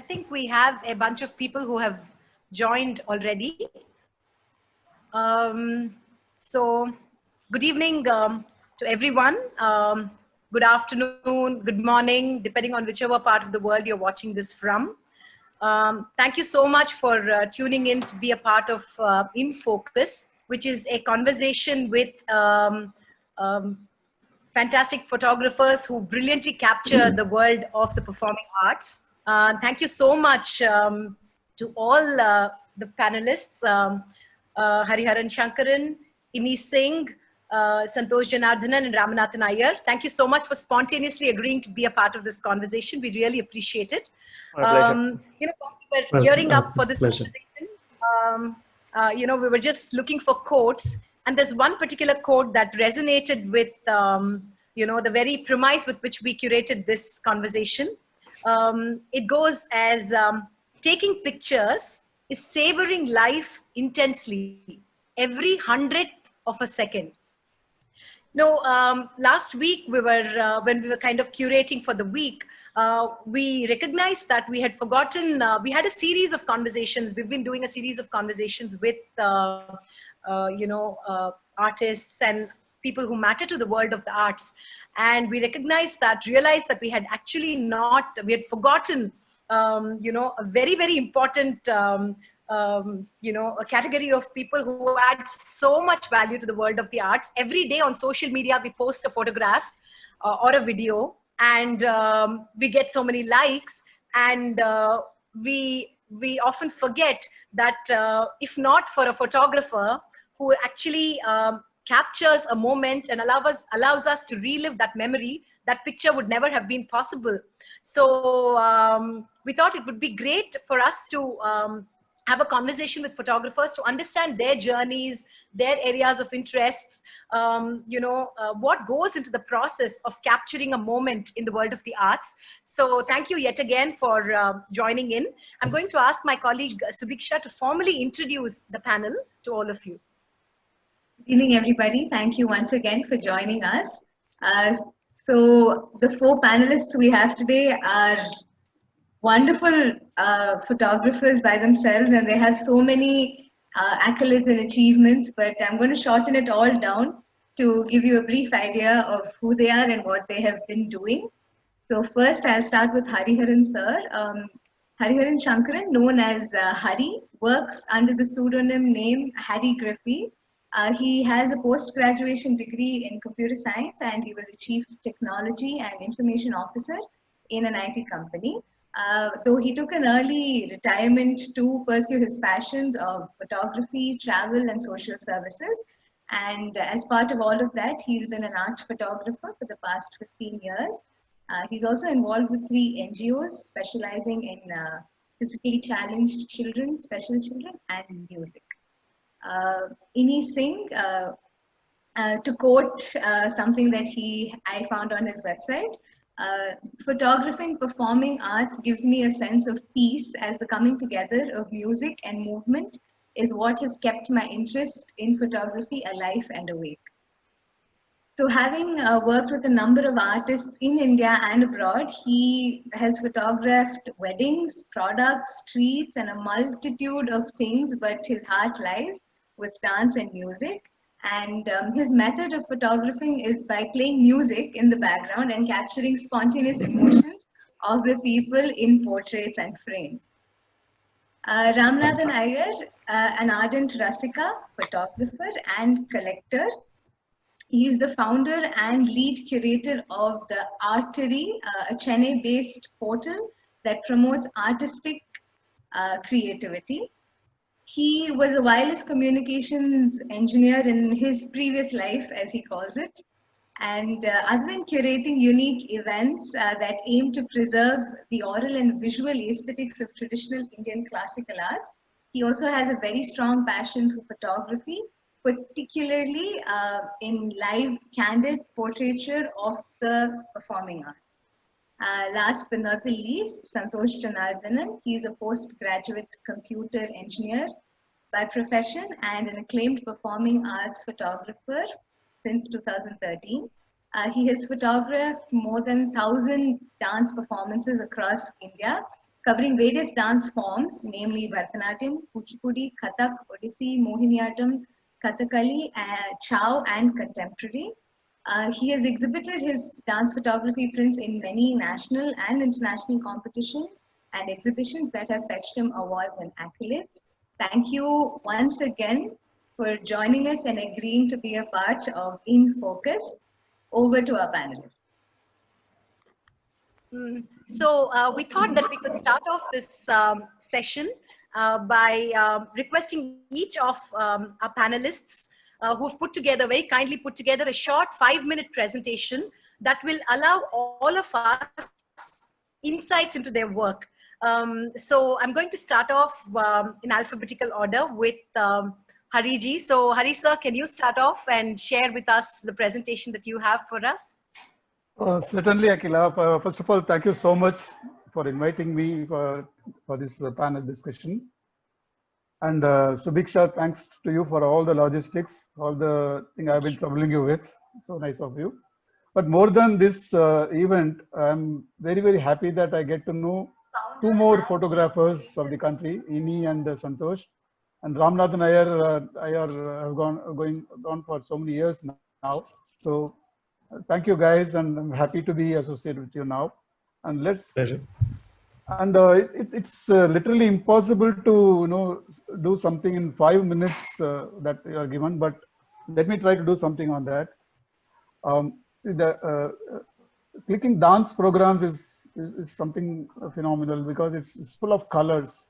think we have a bunch of people who have joined already. So, good evening to everyone. Good afternoon, good morning, depending on whichever part of the world you're watching this from. Thank you so much for tuning in to be a part of In Focus, which is a conversation with fantastic photographers who brilliantly capture the world of the performing arts. Thank you so much to all the panelists, Hariharan Shankaran, Ini Singh, Santosh Janardhanan and Ramanathan Iyer. Thank you so much for spontaneously agreeing to be a part of this conversation. We really appreciate it. My pleasure. We were gearing up for this conversation. We were just looking for quotes, and there's one particular quote that resonated with, the very premise with which we curated this conversation. It goes as, taking pictures is savoring life intensely, every 100th of a second. Last week when we were kind of curating for the week, we recognized that we had forgotten, we had a series of conversations. We've been doing a series of conversations with, artists and people who matter to the world of the arts. And we realized that we had actually we had forgotten, a very, very important, a category of people who add so much value to the world of the arts. Every day on social media, we post a photograph or a video, and we get so many likes, and we often forget that if not for a photographer who actually captures a moment and allows us to relive that memory, that picture would never have been possible. So we thought it would be great for us to have a conversation with photographers to understand their journeys, their areas of interests, what goes into the process of capturing a moment in the world of the arts. So thank you yet again for joining in. I'm going to ask my colleague Subiksha to formally introduce the panel to all of you. Good evening, everybody. Thank you once again for joining us. So the four panelists we have today are wonderful photographers by themselves, and they have so many accolades and achievements, but I'm going to shorten it all down to give you a brief idea of who they are and what they have been doing. So first, I'll start with Hariharan sir. Hariharan Shankaran, known as Hari, works under the pseudonym name Harry Griffey. He has a post-graduation degree in computer science, and he was a chief technology and information officer in an IT company. Though he took an early retirement to pursue his passions of photography, travel, and social services. And as part of all of that, he's been an art photographer for the past 15 years. He's also involved with 3 NGOs specializing in physically challenged children, special children, and music. Ini Singh, to quote something that I found on his website, photographing performing arts gives me a sense of peace, as the coming together of music and movement is what has kept my interest in photography alive and awake. So having worked with a number of artists in India and abroad, he has photographed weddings, products, streets, and a multitude of things, but his heart lies with dance and music. And his method of photographing is by playing music in the background and capturing spontaneous emotions of the people in portraits and frames. Ramanathan Iyer, an ardent Rasika, photographer and collector. He is the founder and lead curator of the Artery, a Chennai-based portal that promotes artistic creativity. He was a wireless communications engineer in his previous life, as he calls it. And other than curating unique events that aim to preserve the oral and visual aesthetics of traditional Indian classical arts, he also has a very strong passion for photography, particularly in live, candid portraiture of the performing arts. Last but not the least, Santosh Janardhanan. He is a postgraduate computer engineer by profession and an acclaimed performing arts photographer since 2013. He has photographed more than 1,000 dance performances across India, covering various dance forms, namely Bharatanatyam, Kuchipudi, Kathak, Odissi, Mohiniyattam, Kathakali, Chow, and Contemporary. He has exhibited his dance photography prints in many national and international competitions and exhibitions that have fetched him awards and accolades. Thank you once again for joining us and agreeing to be a part of In Focus. Over to our panelists. So we thought that we could start off this session by requesting each of our panelists who've very kindly put together a short 5-minute presentation that will allow all of us insights into their work. So I'm going to start off in alphabetical order with Hariji. So Hari sir, can you start off and share with us the presentation that you have for us? Certainly, Akhila. First of all, thank you so much for inviting me for this panel discussion. And Subiksha, thanks to you for all the logistics, all the thing I've been troubling you with. So nice of you. But more than this event, I'm very, very happy that I get to know 2 more photographers of the country, Ini and Santosh. And Ramanathan Iyer have gone for so many years now. So thank you guys, and I'm happy to be associated with you now. And let's. Pleasure. And it's literally impossible to do something in 5 minutes that you are given. But let me try to do something on that. See, the clicking dance programs is something phenomenal because it's full of colors,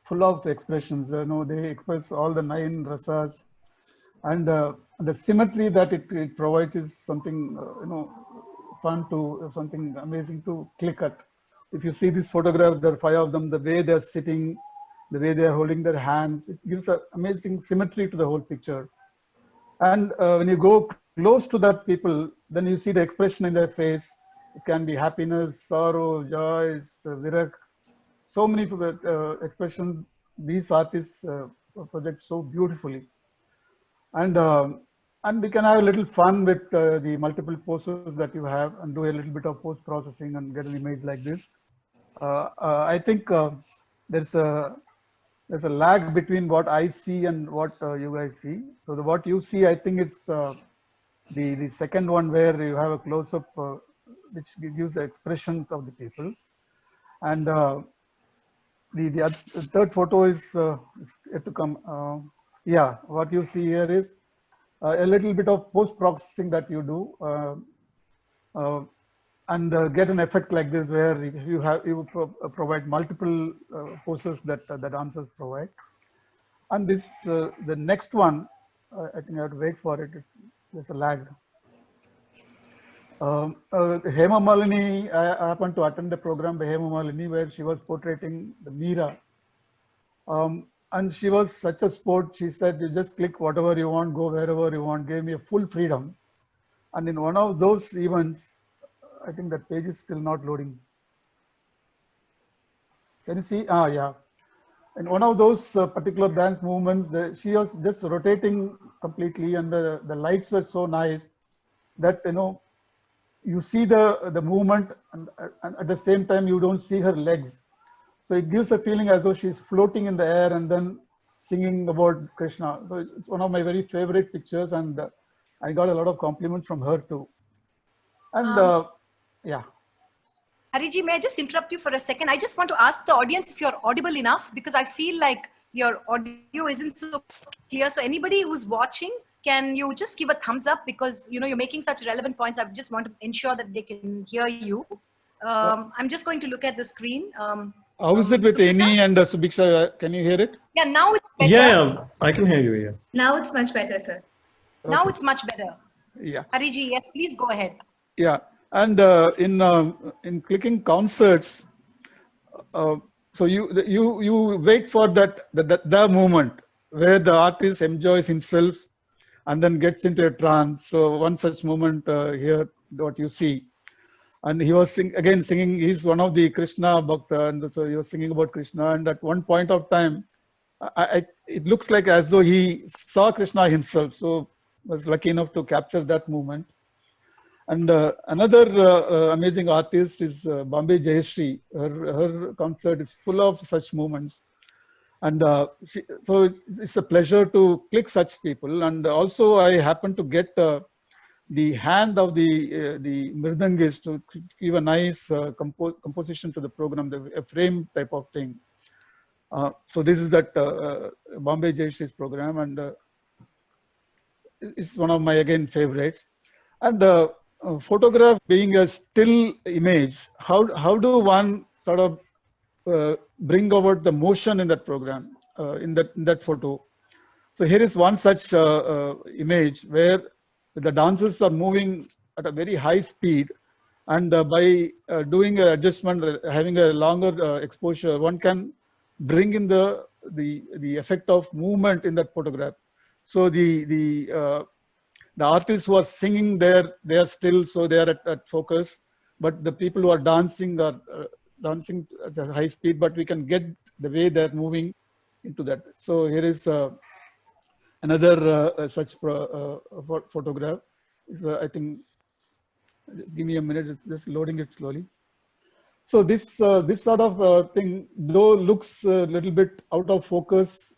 full of expressions. They express all the 9 rasas, and the symmetry that it provides is something fun to, something amazing to click at. If you see this photograph, there are 5 of them, the way they're sitting, the way they're holding their hands, it gives an amazing symmetry to the whole picture. And when you go close to that people, then you see the expression in their face. It can be happiness, sorrow, joy, virak. So many expressions these artists project so beautifully. And we can have a little fun with the multiple poses that you have and do a little bit of post-processing and get an image like this. I think there's a lag between what I see and what you guys see. So what you see, I think it's the second one where you have a close-up which gives the expression of the people. And the third photo is yet to come. Yeah, what you see here is a little bit of post-processing that you do and get an effect like this where you provide multiple poses that the dancers provide. And this the next one, I think I have to wait for it. There's a lag. Hema Malini, I happened to attend the program by Hema Malini where she was portraying the Meera. And she was such a sport. She said, you just click whatever you want, go wherever you want, gave me a full freedom. And in one of those events, I think that page is still not loading. Can you see? Yeah. In one of those particular dance movements, she was just rotating completely and the lights were so nice that, you see the movement and at the same time, you don't see her legs. So it gives a feeling as though she's floating in the air and then singing about Krishna. So it's one of my very favorite pictures, and I got a lot of compliments from her too. And yeah. Hariji, may I just interrupt you for a second? I just want to ask the audience if you're audible enough, because I feel like your audio isn't so clear. So anybody who's watching, can you just give a thumbs up, because you're making such relevant points. I just want to ensure that they can hear you. I'm just going to look at the screen. How is it with Ini and Subiksha? Can you hear it? Yeah, now it's better. Yeah, I can hear you. Yeah. Now it's much better, sir. Okay. Now it's much better. Yeah. Hariji, yes, please go ahead. Yeah, and in clicking concerts, so you wait for the moment where the artist enjoys himself and then gets into a trance. So one such moment here, what you see. And he was singing, he's one of the Krishna Bhakta, and so he was singing about Krishna. And at one point of time, it looks like as though he saw Krishna himself. So was lucky enough to capture that moment. And another amazing artist is Bombay Jayashree. Her concert is full of such moments. And so it's a pleasure to click such people. And also I happen to get the hand of the mridangist to give a nice composition to the program, a frame type of thing. So this is that Bombay Jayashree's program, and it's one of my again favorites. And photograph being a still image, how do one sort of bring about the motion in that program, in that photo? So here is one such image where the dancers are moving at a very high speed, and by doing an adjustment, having a longer exposure, one can bring in the effect of movement in that photograph. So the artists who are singing there, they are still, so they are at focus, but the people who are dancing are dancing at a high speed, but we can get the way they're moving into that. So here is another such photograph. I think, give me a minute, it's just loading it slowly. So this sort of thing, though looks a little bit out of focus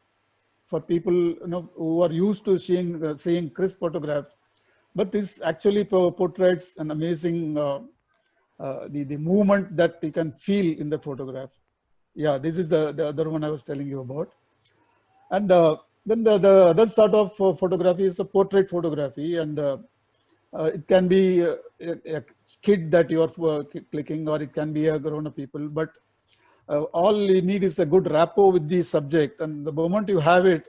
for people who are used to seeing crisp photographs, but this actually portrays an amazing the movement that you can feel in the photograph. Yeah, this is the other one I was telling you about. And then the other sort of photography is a portrait photography, and it can be a kid that you are clicking, or it can be a grown-up people, but all you need is a good rapport with the subject, and the moment you have it,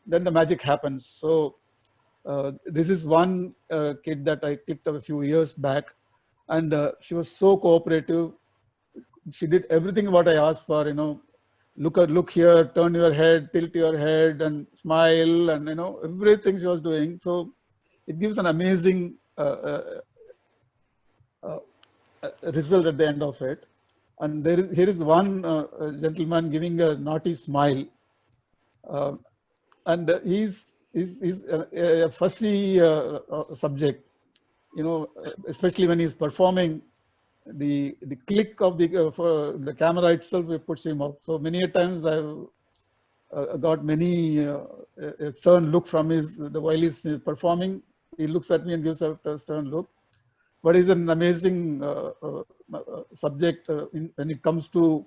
then the magic happens. So this is one kid that I clicked a few years back, and she was so cooperative. She did everything what I asked for, look here, turn your head, tilt your head, and smile, and everything she was doing. So it gives an amazing result at the end of it. And here is one gentleman giving a naughty smile, and he's a fussy subject, especially when he's performing. The click of the camera itself puts him off. So many a times I've got many a stern look from while he's performing. He looks at me and gives a stern look. But he's an amazing subject when it comes to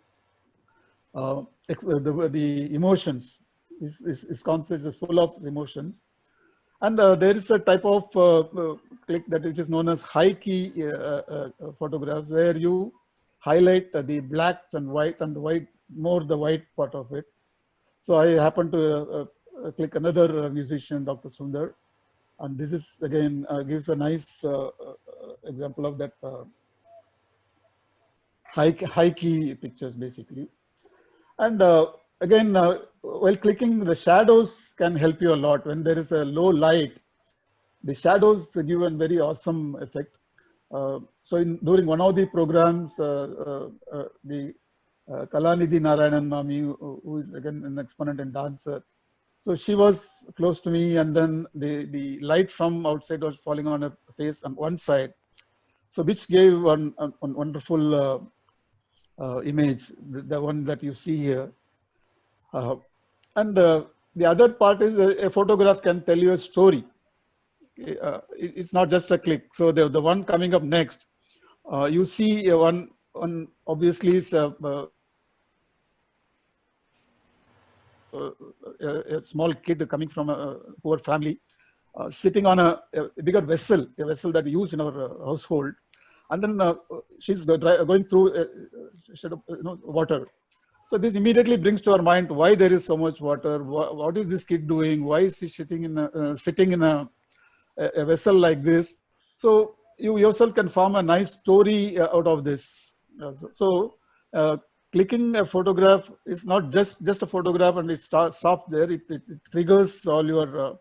the emotions. His concerts are full of emotions. And there is a type of click that which is known as high key photographs, where you highlight the black and white, more the white part of it. So I happen to click another musician, Dr. Sundar, and this is again gives a nice example of that high key pictures basically. And again, while clicking, the shadows can help you a lot. When there is a low light, the shadows give a very awesome effect. So during one of the programs, the Kalanidhi Narayanan Mami, who is again an exponent and dancer, so she was close to me, and then the light from outside was falling on her face on one side, so which gave one wonderful image, the one that you see here. And the other part is a photograph can tell you a story. It's not just a click. So the one coming up next, you see one obviously is a small kid coming from a poor family, sitting on a bigger vessel, a vessel that we use in our household, and then she's going through water. So this immediately brings to our mind why there is so much water. What is this kid doing? Why is he sitting in a vessel like this? So you yourself can form a nice story out of this. Clicking a photograph is not just a photograph and it stops there. It triggers all your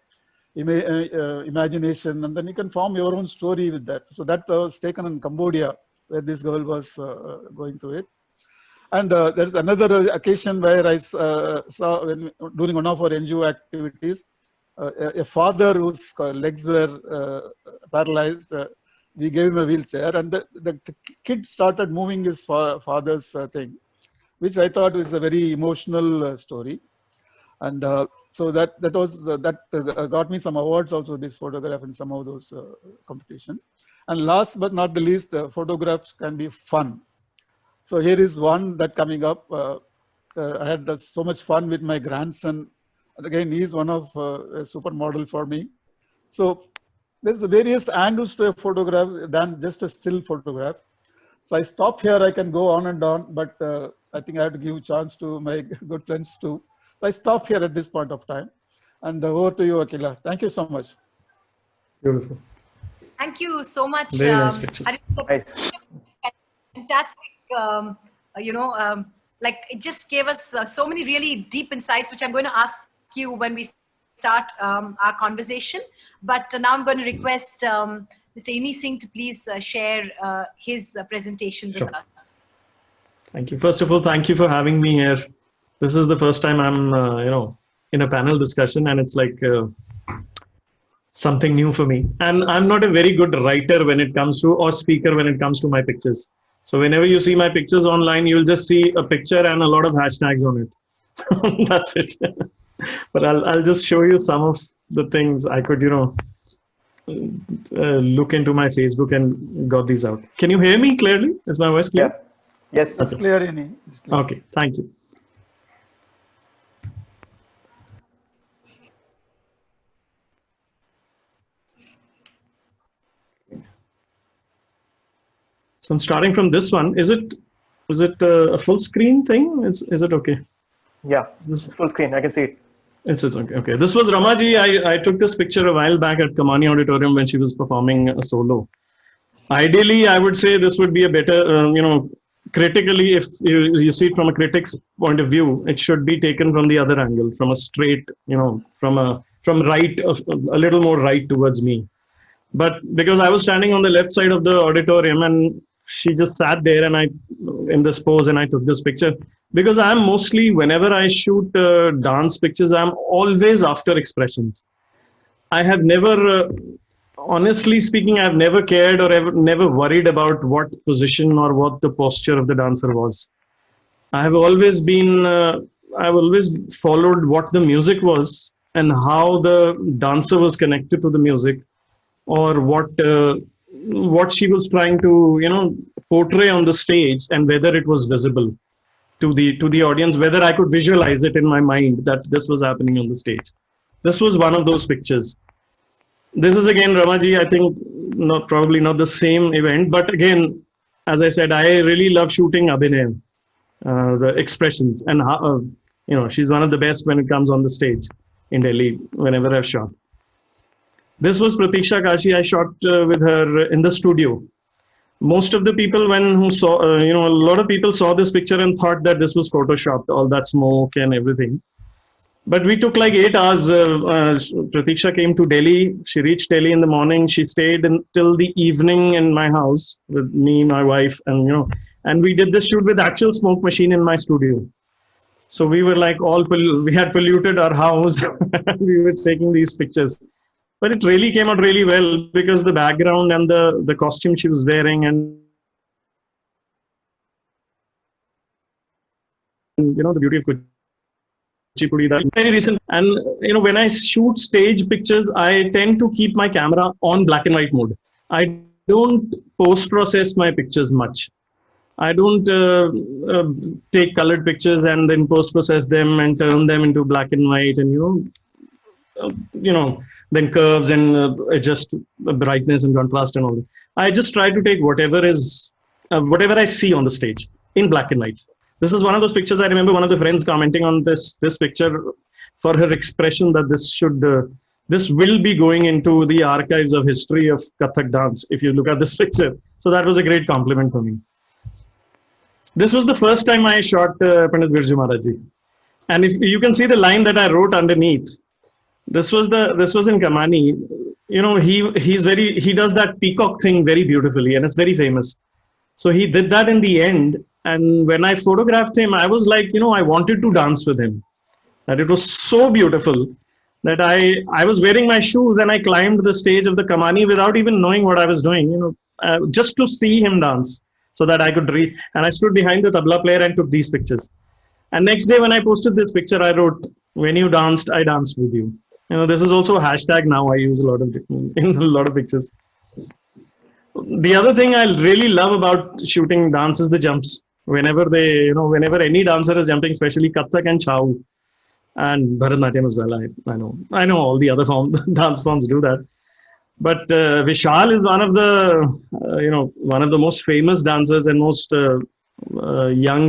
imagination, and then you can form your own story with that. So that was taken in Cambodia, where this girl was going through it. And there's another occasion where I saw during one of our NGO activities, a father whose legs were paralyzed. we gave him a wheelchair, and the kid started moving his father's thing, which I thought was a very emotional story. And so that got me some awards also, this photograph in some of those competition. And last but not the least, photographs can be fun. So here is one that coming up. I had so much fun with my grandson. And again, he is one of a supermodel for me. So there's various angles to a photograph than just a still photograph. So I stop here. I can go on and on, but I think I have to give a chance to my good friends too. I stop here at this point of time. And over to you, Akila. Thank you so much. Beautiful. Thank you so much. Very nice pictures. Fantastic. Like it just gave us so many really deep insights, which I'm going to ask you when we start our conversation. But now I'm going to request Mr. Ini Singh to please share his presentation with us. Thank you. First of all, thank you for having me here. This is the first time I'm, in a panel discussion, and it's like something new for me. And I'm not a very good writer when it comes to, or speaker when it comes to my pictures. So whenever you see my pictures online, you'll just see a picture and a lot of hashtags on it. That's it. But I'll just show you some of the things I could, look into my Facebook and got these out. Can you hear me clearly? Is my voice clear? Yeah. Yes. It's clear, Ini. Okay, thank you. So I'm starting from this one. Is it a full screen thing? Is it okay? Yeah, full screen. I can see it. It's okay. Okay. This was Ramaji. I took this picture a while back at Kamani Auditorium when she was performing a solo. Ideally, I would say this would be a better, critically, if you see it from a critic's point of view, it should be taken from the other angle, from a straight, from right, a little more right towards me. But because I was standing on the left side of the auditorium and she just sat there and in this pose, and I took this picture because I'm mostly, whenever I shoot dance pictures, I'm always after expressions. I have never, honestly speaking, I've never cared or never worried about what position or what the posture of the dancer was. I've always followed what the music was and how the dancer was connected to the music, or what she was trying to portray on the stage, and whether it was visible to the audience, whether I could visualize it in my mind that this was happening on the stage. This was one of those pictures. This is again Ramaji. I think probably not the same event, but again, as I said, I really love shooting Abhinay, the expressions, and how, she's one of the best when it comes on the stage in Delhi whenever I've shot. This was Pratiksha Kashi. I shot with her in the studio. Most of the people who saw, a lot of people saw this picture and thought that this was photoshopped, all that smoke and everything. But we took like 8 hours. Pratiksha came to Delhi. She reached Delhi in the morning. She stayed until the evening in my house with me, my wife, and we did this shoot with actual smoke machine in my studio. So we were like we had polluted our house. We were taking these pictures. But it really came out really well because the background and the costume she was wearing, and the beauty of Kuchipudi, that very recent. And when I shoot stage pictures, I tend to keep my camera on black and white mode. I don't post-process my pictures much. I don't take colored pictures and then post-process them and turn them into black and white and then curves and adjust brightness and contrast and all that. I just try to take whatever I see on the stage in black and white. This is one of those pictures. I remember one of the friends commenting on this picture for her expression that this will be going into the archives of history of Kathak dance if you look at this picture. So that was a great compliment for me. This was the first time I shot Pandit Birju Maharaj. And if you can see the line that I wrote underneath, this was in Kamani. He does that peacock thing very beautifully, and it's very famous. So he did that in the end. And when I photographed him, I was like, I wanted to dance with him. That it was so beautiful. that I was wearing my shoes and I climbed the stage of the Kamani without even knowing what I was doing, just to see him dance so that I could read. And I stood behind the tabla player and took these pictures. And next day when I posted this picture, I wrote, "When you danced, I danced with you." This is also a hashtag now I use a lot of in a lot of pictures. The other thing I really love about shooting dance is the jumps. Whenever whenever any dancer is jumping, especially Kathak and Chau and Bharatanatyam as well. I know all the other dance forms do that. But Vishal is one of the most famous dancers and most young,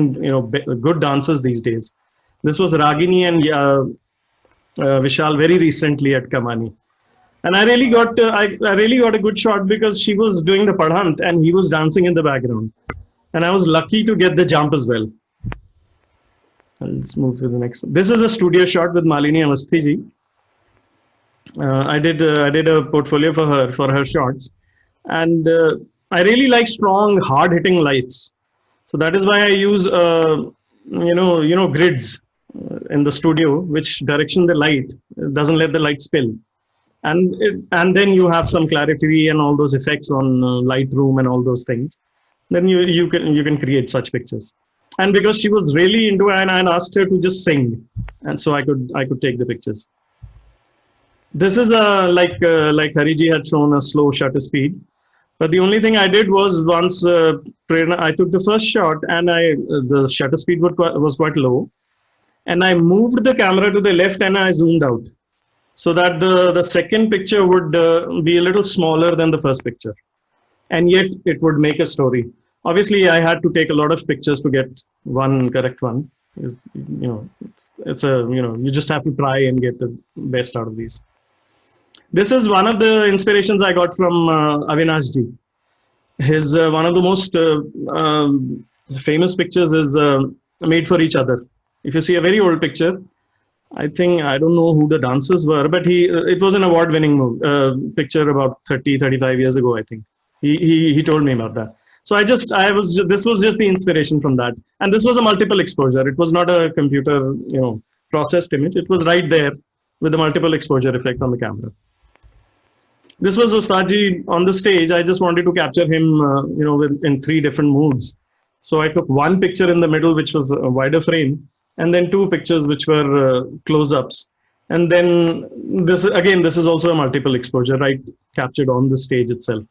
good dancers these days. This was Ragini and Vishal very recently at Kamani. And I really got a good shot because she was doing the padhant and he was dancing in the background. And I was lucky to get the jump as well. Let's move to the next. This is a studio shot with Malini Awasthi ji. I did a portfolio for her shots, and I really like strong, hard-hitting lights. So that is why I use grids in the studio, which direction the light doesn't let the light spill, and then you have some clarity and all those effects on Lightroom and all those things. Then you can create such pictures. And because she was really into it, and I asked her to just sing, and so I could take the pictures. This is like Hariji had shown, a slow shutter speed. But the only thing I did was once I took the first shot and the shutter speed was quite low, and I moved the camera to the left and I zoomed out, so that the second picture would be a little smaller than the first picture, and yet it would make a story. Obviously, I had to take a lot of pictures to get one correct one. You just have to try and get the best out of these. This is one of the inspirations I got from Avinash ji. His one of the most famous pictures is Made for Each Other. If you see a very old picture, I don't know who the dancers were, but it was an award-winning picture about 35 years ago, I think. He told me about that. So this was just the inspiration from that. And this was a multiple exposure. It was not a computer, processed image. It was right there with the multiple exposure effect on the camera. This was Ustadji on the stage. I just wanted to capture him, in 3 different moods. So I took one picture in the middle, which was a wider frame, and then 2 pictures which were close-ups. And then this is also a multiple exposure, right, captured on the stage itself.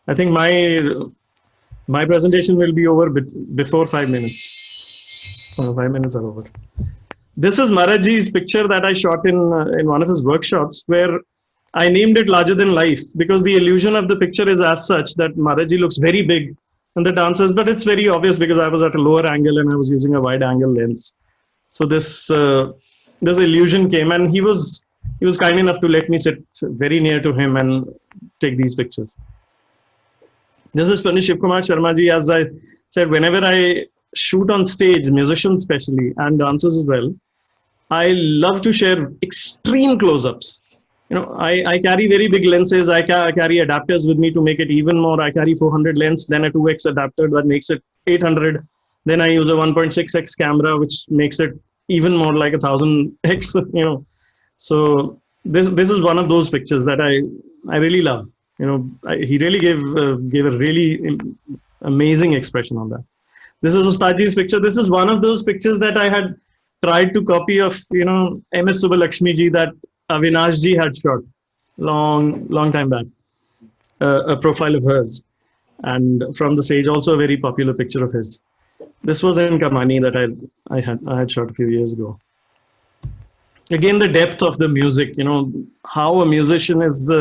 I think my presentation will be over before 5 minutes. 5 minutes are over. This is Maraji's picture that I shot in one of his workshops, where I named it Larger Than Life, because the illusion of the picture is as such that Maraji looks very big and the dancers, but it's very obvious because I was at a lower angle and I was using a wide angle lens. So this illusion came, and he was kind enough to let me sit very near to him and take these pictures. This is Pandit Shiv Kumar Sharma ji. As I said, whenever I shoot on stage, musicians especially, and dancers as well, I love to share extreme close-ups. I carry very big lenses. I carry adapters with me to make it even more. I carry 400 lens, then a 2x adapter that makes it 800. Then I use a 1.6x camera, which makes it even more like 1000x. So this is one of those pictures that I really love. He really gave a really amazing expression on that. This is Ustadji's picture. This is one of those pictures that I had tried to copy of, M.S. Subbalakshmi ji, that Avinash ji had shot long time back, a profile of hers, and from the stage also a very popular picture of his. This was in Kamani that I had shot a few years ago. Again, the depth of the music, how a musician is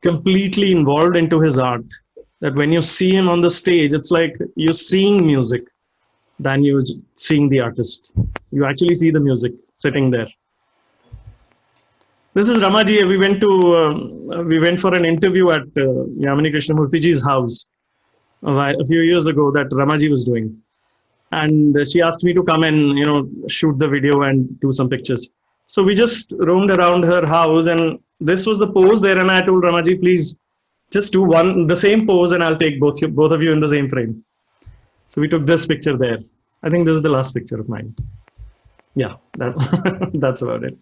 completely involved into his art, that when you see him on the stage, it's like you're seeing music than you're seeing the artist. You actually see the music sitting there. This is Ramaji. We went for an interview at Yamini Krishnamurthy ji's house a few years ago that Ramaji was doing, and she asked me to come and shoot the video and do some pictures. So we just roamed around her house, and this was the pose there. And I told Ramaji, please just do the same pose, and I'll take both of you in the same frame. So we took this picture there. I think this is the last picture of mine. Yeah, that's about it.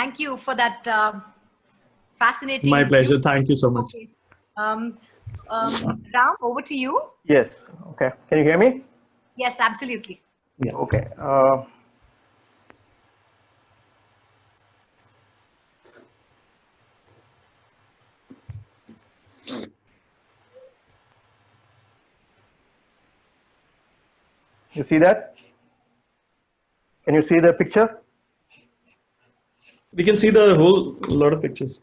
Thank you for that fascinating. My pleasure. Thank you so much. Okay. Ram, over to you. Yes. Okay. Can you hear me? Yes, absolutely. Yeah. Okay. You see that? Can you see the picture? We can see the whole lot of pictures.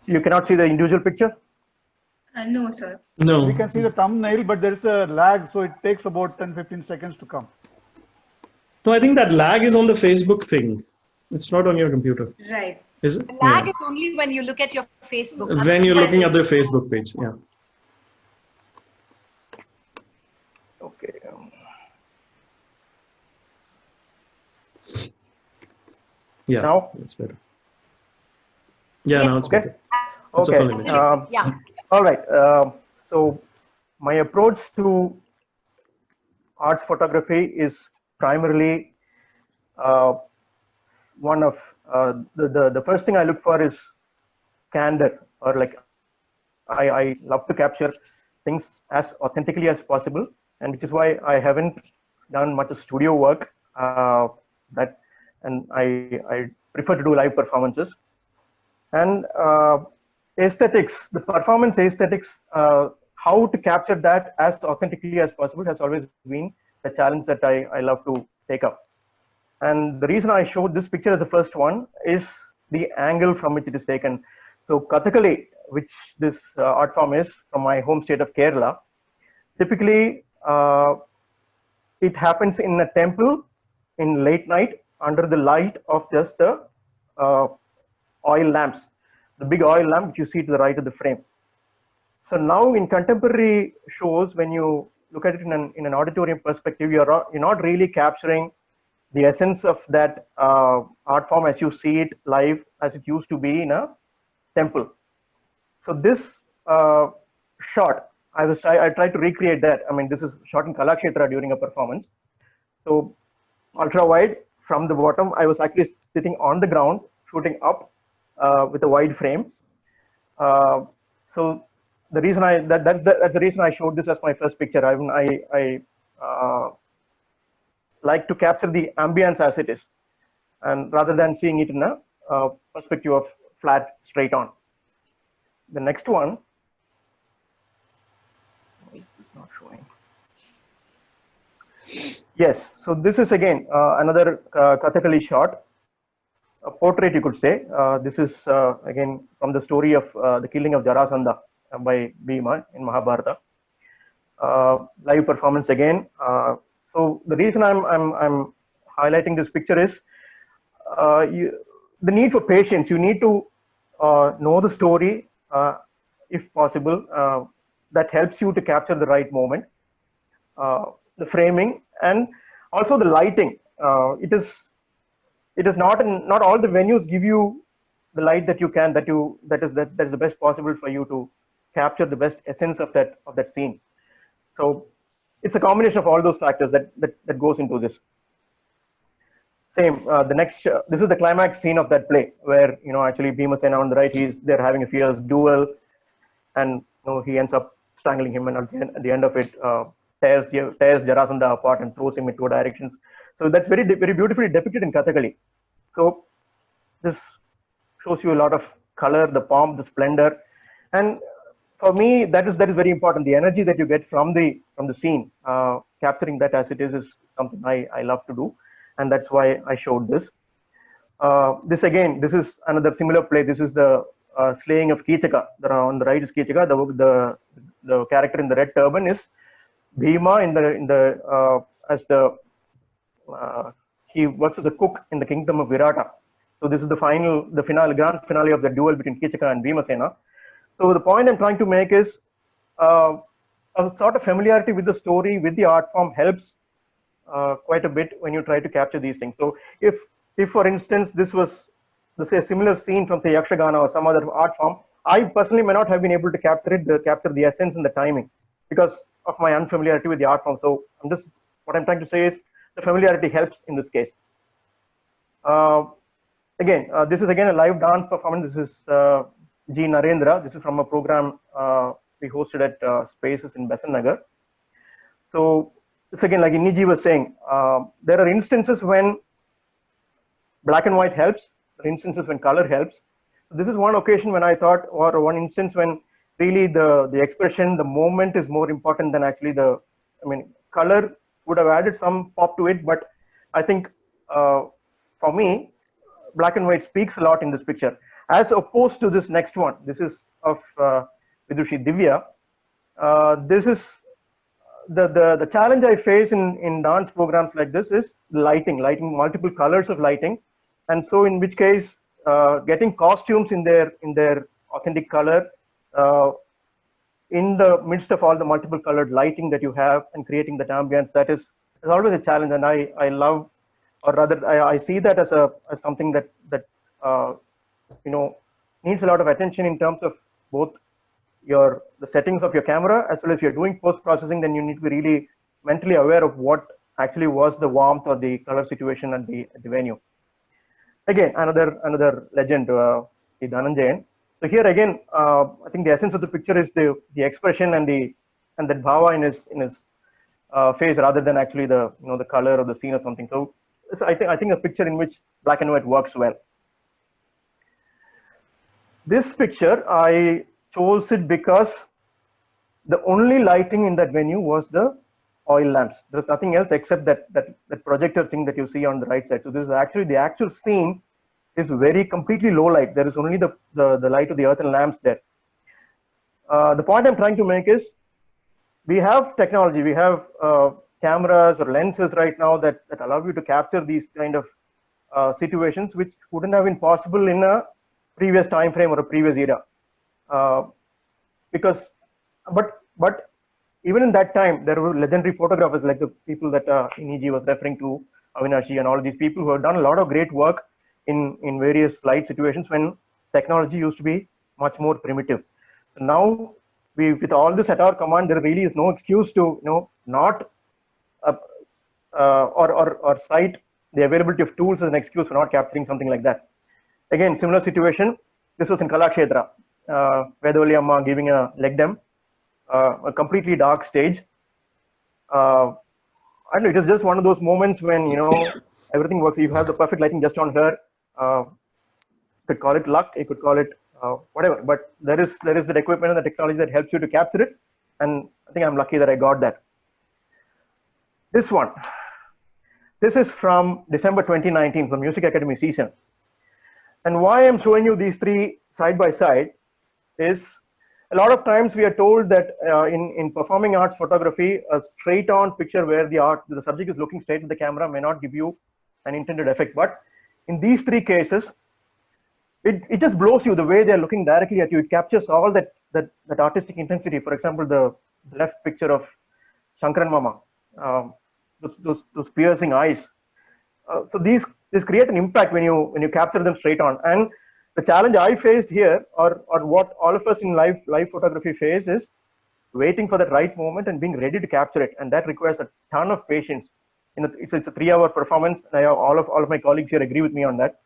You cannot see the individual picture? No, sir. No. We can see the thumbnail, but there is a lag, so it takes about 10-15 seconds to come. So I think that lag is on the Facebook thing. It's not on your computer. Right. Is it? The lag Yeah. is only when you look at your Facebook. When you're looking at the Facebook page. Yeah. Okay. Yeah. Now? It's better. Yeah, Yeah. now it's Okay. better. It's a Okay. full image. Yeah. All right. So my approach to arts photography is primarily one of the first thing I look for is candor, or like I love to capture things as authentically as possible, and which is why I haven't done much of studio work. And I prefer to do live performances. And aesthetics, the performance aesthetics, how to capture that as authentically as possible has always been the challenge that I love to take up. And the reason I showed this picture as the first one is the angle from which it is taken. So Kathakali, which this art form is from my home state of Kerala, typically it happens in a temple in late night under the light of just the oil lamps, the big oil lamp which you see to the right of the frame. So now in contemporary shows, when you look at it in an auditorium perspective, you're not really capturing the essence of that art form as you see it live, as it used to be in a temple. So this shot, I tried to recreate that. I mean, this is shot in Kalakshetra during a performance. So ultra wide from the bottom, I was actually sitting on the ground, shooting up with a wide frame. So the reason that's the reason I showed this as my first picture. I like to capture the ambience as it is, and rather than seeing it in a perspective of flat straight on. The next one is not showing. Yes, so this is again another Kathakali shot, a portrait, you could say. This is again from the story of the killing of Jarasandha by Bhima in Mahabharata. Live performance again. So the reason I'm highlighting this picture is the need for patience. You need to know the story, if possible. That helps you to capture the right moment, the framing, and also the lighting. It is not all the venues give you the light that you can, that is the best possible for you to capture the best essence of that scene. So it's a combination of all those factors that goes into this. Same, the next, this is the climax scene of that play, where actually Bhimasena on the right, they're having a fierce duel, and he ends up strangling him, and at the end of it, tears Jarasandha apart and throws him into directions. So that's very beautifully depicted in Kathakali. So this shows you a lot of color, the pomp, the splendor, and for me that is very important. The energy that you get from the scene, capturing that as it is something I love to do, and that's why I showed this. This is another similar play. This is the slaying of Kichaka. On the right is Kichaka. The character in the red turban is Bhima he works as a cook in the kingdom of Virata. So this is the grand finale of the duel between Kichaka and Bhimasena. So the point I'm trying to make is a sort of familiarity with the story, with the art form helps quite a bit when you try to capture these things. So if for instance this was, let's say, a similar scene from, say, Yakshagana or some other art form, I personally may not have been able to capture the essence and the timing because of my unfamiliarity with the art form. So what I'm trying to say is the familiarity helps in this case. again, this is again a live dance performance. This is G. Narendra. This is from a program we hosted at Spaces in Besant Nagar. So it's again, like Iniji was saying, there are instances when black and white helps, there are instances when color helps. So this is one occasion when I thought, or one instance when really the expression, the moment is more important than actually color would have added some pop to it, but I think for me, black and white speaks a lot in this picture, as opposed to this next one. This is of Vidushi Divya. This is the challenge I face in dance programs like this is lighting, multiple colors of lighting, and so in which case getting costumes in their authentic color in the midst of all the multiple colored lighting that you have and creating that ambience, that is always a challenge, and I love, or rather I see that as something that needs a lot of attention in terms of both the settings of your camera, as well as you're doing post-processing, then you need to be really mentally aware of what actually was the warmth or the color situation at the venue. Again, another legend, Dhananjayan. So here again, I think the essence of the picture is the expression and that bhava in his face, rather than actually the color of the scene or something. So I think a picture in which black and white works well. This picture, I chose it because the only lighting in that venue was the oil lamps. There's nothing else except that projector thing that you see on the right side. So this is actually the actual scene is very completely low light. There is only the light of the earthen lamps there. The point I'm trying to make is we have technology, we have cameras or lenses right now that allow you to capture these kind of situations which wouldn't have been possible in a previous time frame or a previous era. But even in that time, there were legendary photographers like the people that Iniji was referring to, Avinashi, and all of these people who have done a lot of great work in various light situations when technology used to be much more primitive. So now, with all this at our command, there really is no excuse to not or cite the availability of tools as an excuse for not capturing something like that. Again, similar situation. This was in Kalakshetra, Vedavali Amma giving a leg dem, a completely dark stage. I don't know, it is just one of those moments when everything works. You have the perfect lighting just on her. You could call it luck, you could call it whatever, but there is the equipment and the technology that helps you to capture it, and I think I'm lucky that I got that. This one, this is from December 2019, from Music Academy season. And why I'm showing you these three side by side is a lot of times we are told that in performing arts photography, a straight on picture where the subject is looking straight at the camera may not give you an intended effect. But in these three cases, it just blows you the way they're looking directly at you. It captures all that artistic intensity. For example, the left picture of Shankaran Mama, those piercing eyes. So these create an impact when you capture them straight on. And the challenge I faced here, or what all of us in live photography face, is waiting for the right moment and being ready to capture it. And that requires a ton of patience. It's a 3-hour performance. And all of my colleagues here agree with me on that.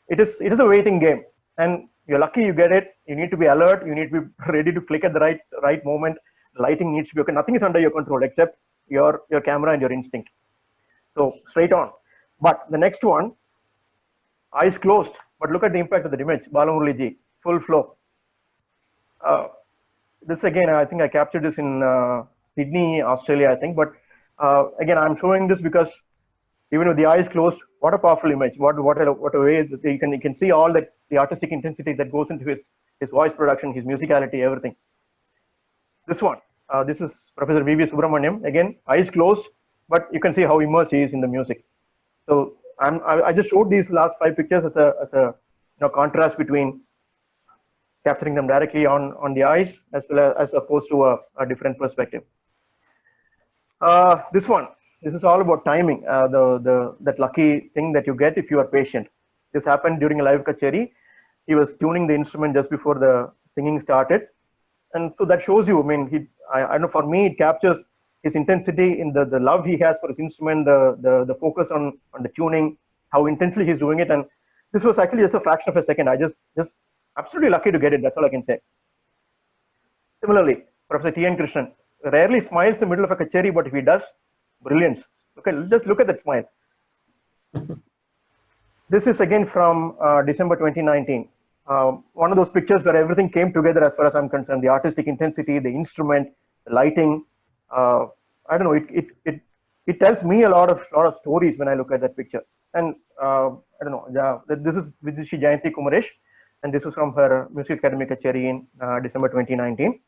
It is a waiting game, and you're lucky you get it. You need to be alert. You need to be ready to click at the right moment. Lighting needs to be okay. Nothing is under your control except your camera and your instinct. So straight on. But the next one, eyes closed, but look at the impact of the image. Balamurali ji, full flow. This again, I think I captured this in Sydney, Australia, I think. But again, I'm showing this because even with the eyes closed, what a powerful image. What a way that you can see all that the artistic intensity that goes into his voice production, his musicality, everything. This one, this is Professor V.V. Subramaniam. Again, eyes closed, but you can see how immersed he is in the music. So I just showed these last 5 pictures as a contrast between capturing them directly on the eyes as well as opposed to a different perspective. This is all about timing. That lucky thing that you get if you are patient. This happened during a live kacheri. He was tuning the instrument just before the singing started, and so that shows you. I mean, I know for me it captures his intensity in the love he has for his instrument, the focus on the tuning, how intensely he's doing it, and this was actually just a fraction of a second. I just absolutely lucky to get it. That's all I can say. Similarly, Professor T.N. Krishnan rarely smiles in the middle of a kacheri, but if he does, brilliance. Just look at that smile. This is again from December 2019. One of those pictures where everything came together as far as I'm concerned. The artistic intensity, the instrument, the lighting. I don't know. It tells me a lot of stories when I look at that picture. And I don't know. This is Vidushi Jayanti Kumaresh, and this was from her Music Academy Kacheri in December 2019.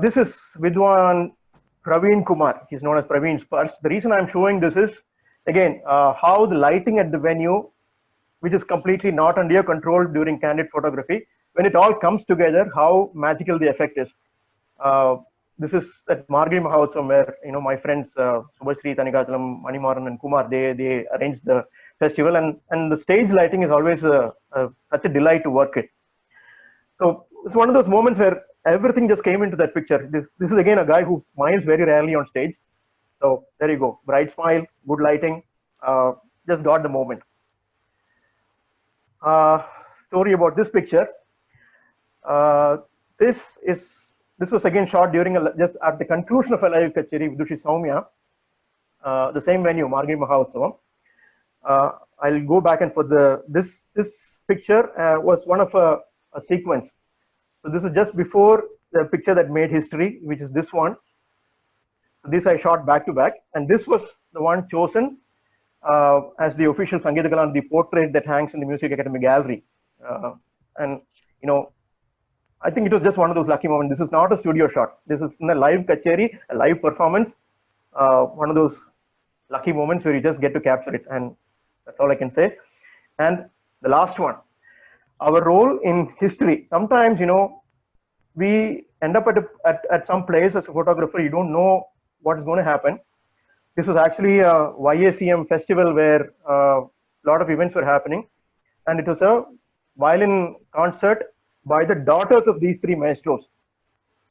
This is Vidwan Praveen Kumar. He's known as Praveen Spurs. The reason I'm showing this is, again, how the lighting at the venue, which is completely not under your control during candid photography, when it all comes together, how magical the effect is. This is at Margazhi Mahotsavam, where my friends Subhasri, Tanikathalam, Manimaran, and Kumar, they arranged the festival, and the stage lighting is always such a delight to work with. So it's one of those moments where everything just came into that picture. This is again a guy who smiles very rarely on stage. So there you go, bright smile, good lighting, just got the moment. Story about this picture. This was again shot during just at the conclusion of a live kacheri, Vidushi Soumya, the same venue, Margazhi Mahotsavam. I'll go back and for this picture was one of a sequence. So this is just before the picture that made history, which is this one. This I shot back to back, and this was the one chosen as the official Sangeeta Kalan, the portrait that hangs in the Music Academy gallery. And I think it was just one of those lucky moments. This is not a studio shot. This is in a live kacheri, a live performance. One of those lucky moments where you just get to capture it, and that's all I can say. And the last one, our role in history. Sometimes, we end up at some place as a photographer. You don't know what is going to happen. This was actually a YACM festival where a lot of events were happening, and it was a violin concert by the daughters of these three maestros,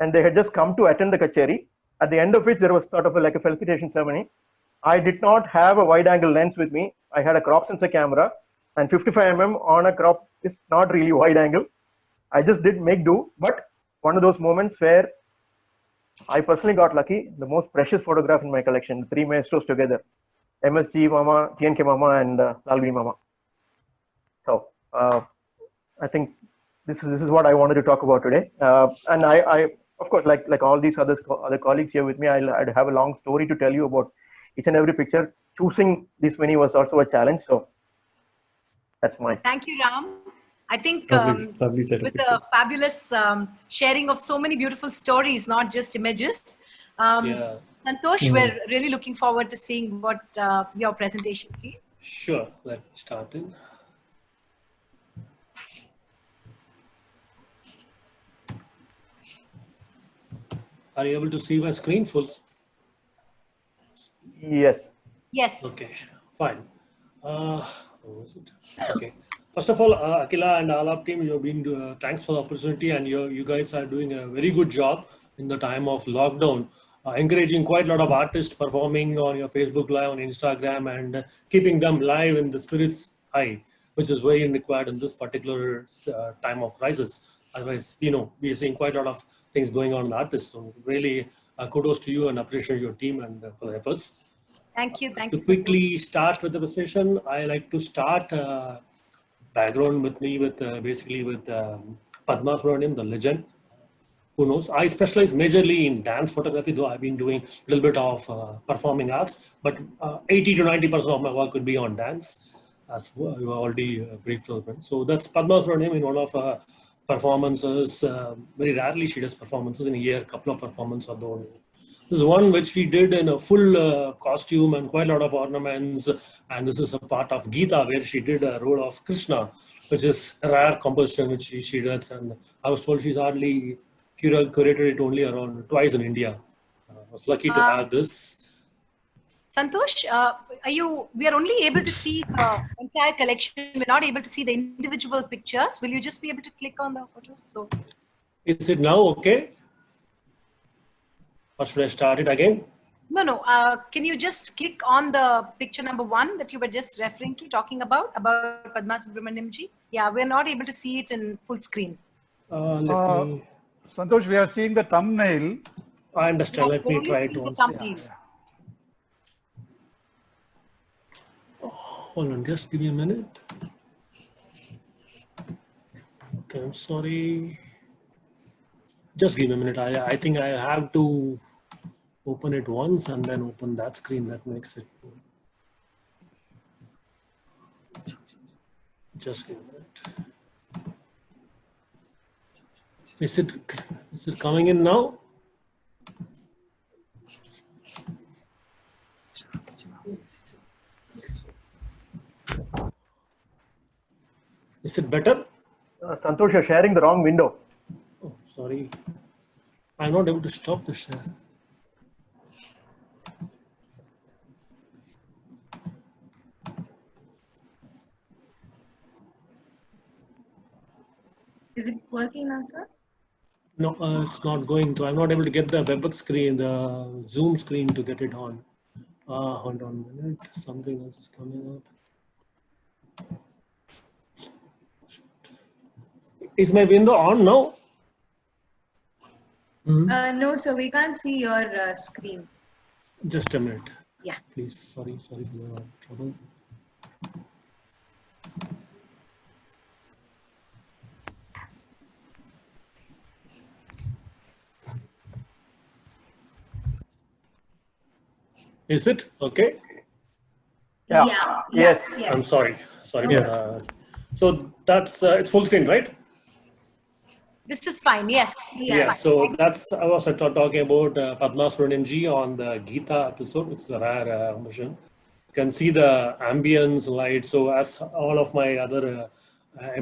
and they had just come to attend the kacheri, at the end of which there was sort of like a felicitation ceremony. I did not have a wide angle lens with me. I had a crop sensor camera, and 55mm on a crop is not really wide angle. I just did make do, but one of those moments where I personally got lucky. The most precious photograph in my collection, the three maestros together, MSG Mama, TNK Mama, and Lalvi Mama. So I think this is what I wanted to talk about today. And I of course, like all these other colleagues here with me, I'd have a long story to tell you about each and every picture. Choosing this many was also a challenge. So that's mine. Thank you, Ram. I think lovely set of with pictures. a fabulous sharing of so many beautiful stories, not just images. Santosh, we're really looking forward to seeing what your presentation is. Sure, let's start in. Are you able to see my screen full? Yes. Yes. Okay, fine. What was it? Okay. First of all, Akila and Alap team, you've been thanks for the opportunity, and you guys are doing a very good job in the time of lockdown, encouraging quite a lot of artists performing on your Facebook Live, on Instagram, and keeping them live in the spirits high, which is very required in this particular time of crisis. Otherwise, we are seeing quite a lot of things going on in the artists. So really, kudos to you and appreciate your team and for the efforts. Thank you. Thank you. To quickly start with the presentation, I like to start background with me with basically with Padma Subramaniam, the legend. Who knows? I specialize majorly in dance photography, though I've been doing a little bit of performing arts, but 80 to 90% of my work would be on dance, as you already briefed. So that's Padma Subramaniam in one of performances. Very rarely she does performances in a year, couple of performances of the only. This is one which we did in a full costume and quite a lot of ornaments. And this is a part of Geeta where she did a role of Krishna, which is a rare composition which she does. And I was told she's hardly curated it only around twice in India. I was lucky to have this. Santosh, we are only able to see the entire collection. We're not able to see the individual pictures. Will you just be able to click on the photos? So, is it now okay? Or should I start it again? No, no. Can you just click on the picture number 1 that you were just referring to, talking about Padma Subramaniam ji? Yeah, we're not able to see it in full screen. Let me. Santosh, we are seeing the thumbnail. I understand. Let me try it The once. thumbnail. Hold on, just give me a minute. Okay, I'm sorry. Just give me a minute. I think I have to open it once and then open that screen. That makes it. Just give me a minute. Is it coming in now? Is it better? Santosh, you're sharing the wrong window. Oh, sorry. I'm not able to stop the share. Is it working now, sir? No, it's not going to. I'm not able to get the WebEx screen, the Zoom screen to get it on. Hold on a minute. Something else is coming up. Is my window on now? No, sir, we can't see your screen. Just a minute. Yeah. Please, sorry for the trouble. Is it okay? Yeah. Yes. I'm sorry. Sorry. No. So that's it's full screen, right? This is fine. Yes. Yeah. So that's I was talking about Padma Subramaniam ji on the Gita episode, which is a rare version. You can see the ambience light. So as all of my other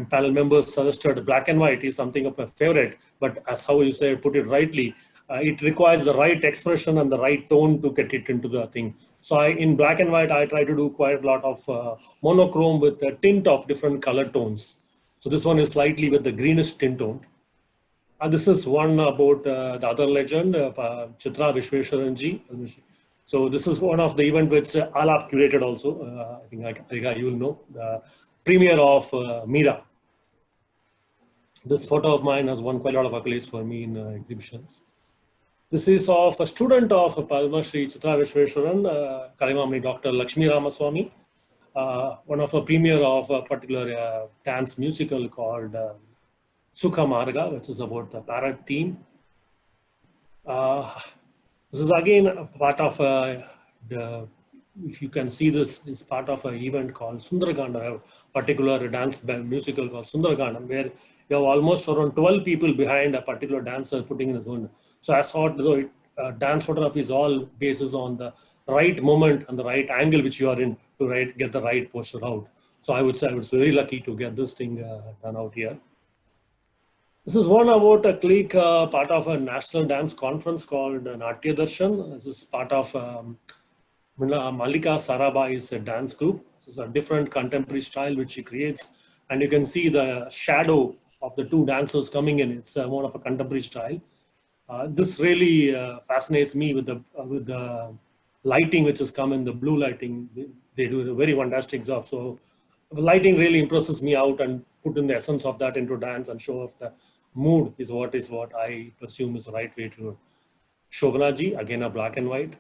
panel members suggested, black and white is something of my favorite. But as how you say, put it rightly, it requires the right expression and the right tone to get it into the thing. So in black and white, I try to do quite a lot of monochrome with a tint of different color tones. So this one is slightly with the greenish tint tone. This is one about the other legend, Chitra Vishweshwaran ji. So this is one of the event which Alap curated also. I think you will know the premiere of Meera. This photo of mine has won quite a lot of accolades for me in exhibitions. This is of a student of Padma Shri Chitra Vishweshwaran, Kalimamani Dr. Lakshmi Ramaswamy, one of a premiere of a particular dance musical called Sukha Marga, which is about the parrot theme. This is again a part of if you can see this, is part of an event called Sundaragandam, a particular dance musical called Sundaragandam, where you have almost around 12 people behind a particular dancer putting in his own. So I thought dance photography is all basis on the right moment and the right angle which you are in to get the right posture out. So I would say I was very lucky to get this thing done out here. This is one about a clique, part of a national dance conference called Natya Darshan. This is part of Malika Sarabai's dance group. This is a different contemporary style which she creates. And you can see the shadow of the two dancers coming in. It's more of a contemporary style. This really fascinates me with the lighting which has come in, the blue lighting. They do a very fantastic job. So the lighting really impresses me out and put in the essence of that into dance and show off the mood is what I presume is the right way to. Shobhana ji, again a black and white.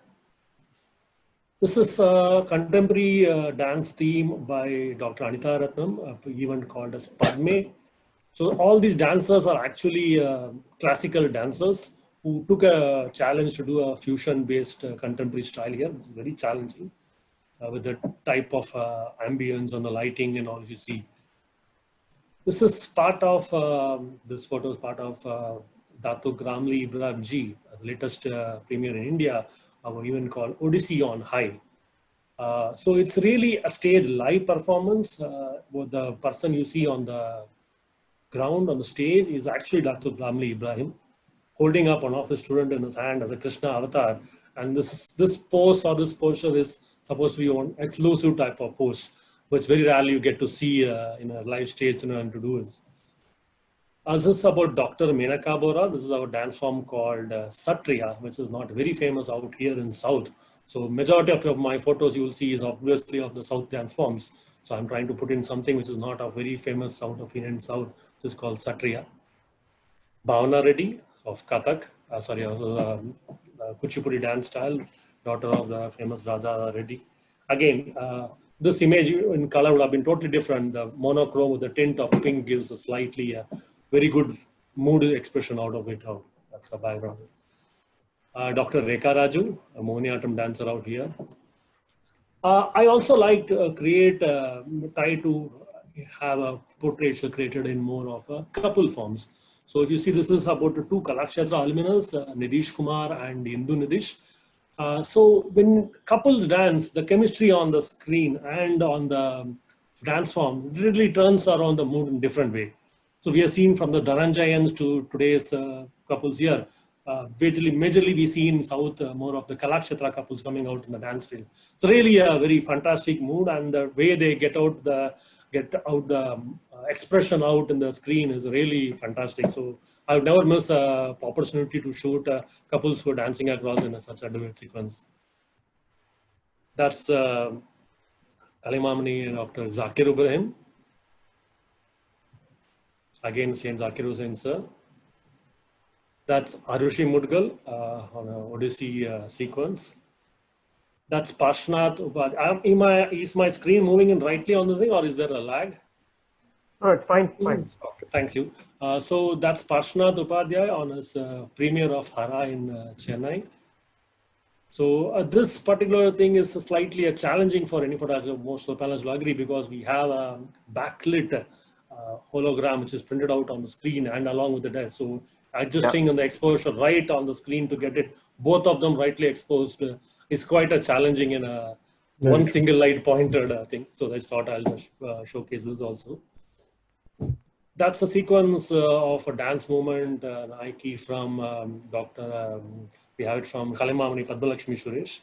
This is a contemporary dance theme by Dr. Anita Ratnam, an event called as Padme. So all these dancers are actually classical dancers who took a challenge to do a fusion-based contemporary style here. It's very challenging with the type of ambience and the lighting and all you see. This is part of, this photo is part of Datuk Ramli Ibrahim ji, the latest premiere in India, our event called Odyssey on High. So it's really a stage live performance. With the person you see on the ground on the stage is actually Datuk Ramli Ibrahim, holding up one of his student in his hand as a Krishna avatar. And this pose or this posture is supposed to be an exclusive type of pose, which very rarely you get to see in a live stage and to do it. This is about Dr. Menaka Bora. This is our dance form called Satriya, which is not very famous out here in South. So majority of my photos you will see is obviously of the South dance forms. So I'm trying to put in something which is not a very famous South of Indian South, which is called Satriya. Bhavana Reddy of Kathak, Kuchipudi dance style, daughter of the famous Raja Reddy. Again, this image in color would have been totally different. The monochrome with the tint of pink gives a slightly very good mood expression out of it. That's the background. Dr. Rekha Raju, a Mohiniyattam dancer out here. I also like to try to have a portrait created in more of a couple forms. So if you see, this is about the two Kalakshetra alumnus, Nidish Kumar and Indu Nidish. So when couples dance, the chemistry on the screen and on the dance form really turns around the mood in different way. So we have seen from the Dhananjayans to today's couples here. Majorly we see in South more of the Kalakshetra couples coming out in the dance field. It's really a very fantastic mood, and the way they get out the expression out in the screen is really fantastic. So I would never miss an opportunity to shoot couples who are dancing across in such a duet sequence. That's Kalimamani and Dr. Zakir Ibrahim. Again, same Zakir Hussain sir. That's Arushi Mudgal on an Odissi sequence. That's Parshnath Upadhyay. Is my screen moving in rightly on the thing, or is there a lag? No, it's fine. Okay, thanks you. So that's Parshnath Upadhyay on his premiere of Hara in Chennai. So this particular thing is slightly challenging for any photographer. Most of the panelists will agree, because we have a backlit hologram which is printed out on the screen and along with the desk. So adjusting on the exposure right on the screen to get it both of them rightly exposed is quite a challenging in a one single light pointed thing. So I thought I'll just showcase this also. That's the sequence of a dance movement, Nike from we have it from Kalimamani Padmalakshmi Suresh.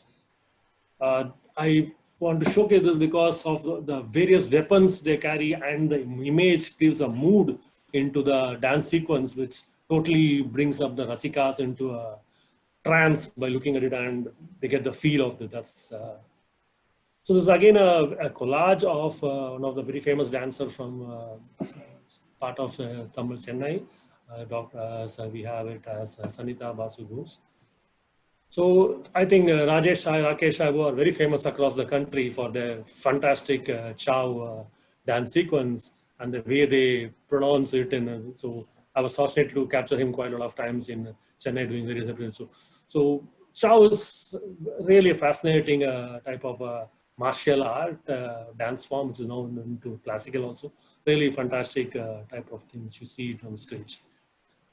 I want to showcase this because of the various weapons they carry, and the image gives a mood into the dance sequence, which totally brings up the Rasikas into a trance by looking at it, and they get the feel of it. That's so this is again a collage of one of the very famous dancers from part of Tamil Chennai. So we have it as Sanita Basu Ghose. So I think Rajesh Sai, Rakesh Sai are very famous across the country for their fantastic Chow dance sequence and the way they pronounce it. And so I was fortunate to capture him quite a lot of times in Chennai doing various episodes. So Chow is really a fascinating type of martial art dance form, which is now into classical also. Really fantastic type of thing which you see it on stage.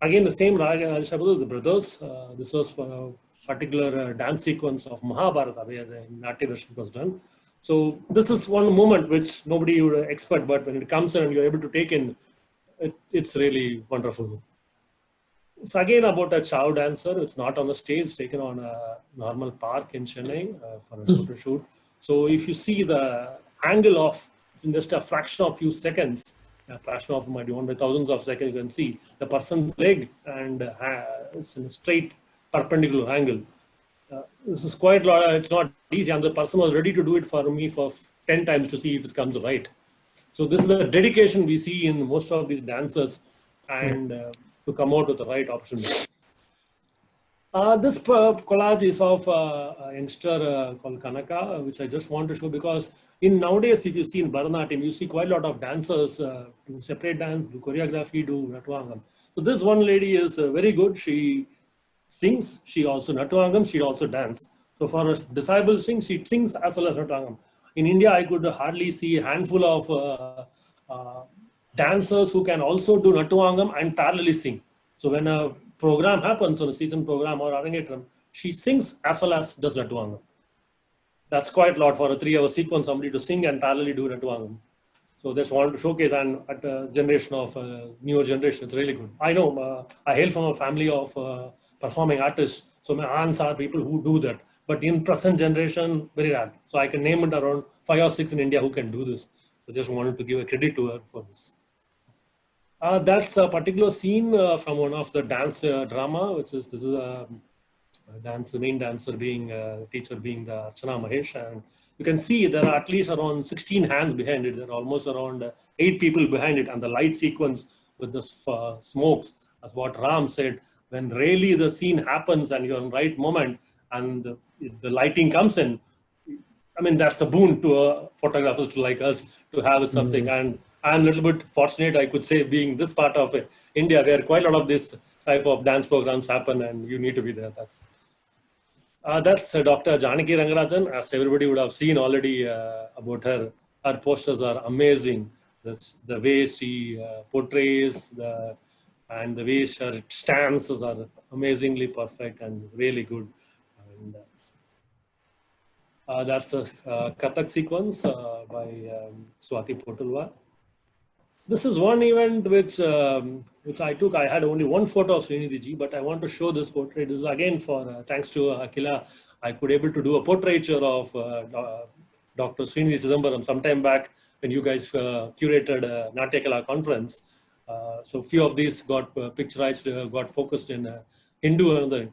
Again, the same Shabadu, the brothers. This was for a particular dance sequence of Mahabharata where the Natya Darshan was done. So this is one moment which nobody would expect, but when it comes in and you're able to take in, it's really wonderful. It's again about a Chow dancer. It's not on the stage, taken on a normal park in Chennai for a photo shoot. So if you see the angle of, it's in just a fraction of few seconds, a fraction of maybe 1 by thousands of seconds, you can see the person's leg and it's in a straight perpendicular angle. This is quite a lot. It's not easy, and the person was ready to do it for me for 10 times to see if it comes right. So this is the dedication we see in most of these dancers, and to come out with the right option. This collage is of a youngster called Kanaka, which I just want to show because in nowadays, if you see in Bharatanatyam, you see quite a lot of dancers do separate dance, do choreography, do Natuvangam. So this one lady is very good. She sings, she also Natuvangam, she also dance. So for a disabled she sings as well as Natuvangam. In India, I could hardly see a handful of dancers who can also do Natuvangam and parallelly sing. So when a program happens on a season program or Arangetram, she sings as well as does Natuvangam. That's quite a lot for a 3-hour sequence, somebody to sing and parallelly do Natuvangam. So just wanted to showcase, and at a generation of newer generation, it's really good. I know I hail from a family of performing artists, so my aunts are people who do that. But in present generation, very rare. So I can name it around 5 or 6 in India who can do this. So just wanted to give a credit to her for this. That's a particular scene from one of the dance drama, which is this is a dance, the main dancer being teacher being the Archana Mahesh, and you can see there are at least around 16 hands behind it. There are almost around 8 people behind it, and the light sequence with the smokes, as what Ram said, when really the scene happens and you're in the right moment and the lighting comes in. I mean, that's a boon to photographers to like us to have something. And I'm a little bit fortunate, I could say, being this part of India, where quite a lot of this type of dance programs happen, and you need to be there. That's Dr. Janaki Rangarajan. As everybody would have seen already about her. Her posters are amazing. The way she portrays and the way her stances are amazingly perfect and really good. And that's a Kathak sequence by Swati Potulwar. This is one event which I took. I had only one photo of Srinidhi ji, but I want to show this portrait. This is again for thanks to Akila, I could able to do a portraiture of Dr. Srinidhi Chidambaram sometime back when you guys curated a Natya Kala conference. So few of these got picturized, got focused in Hindu and other.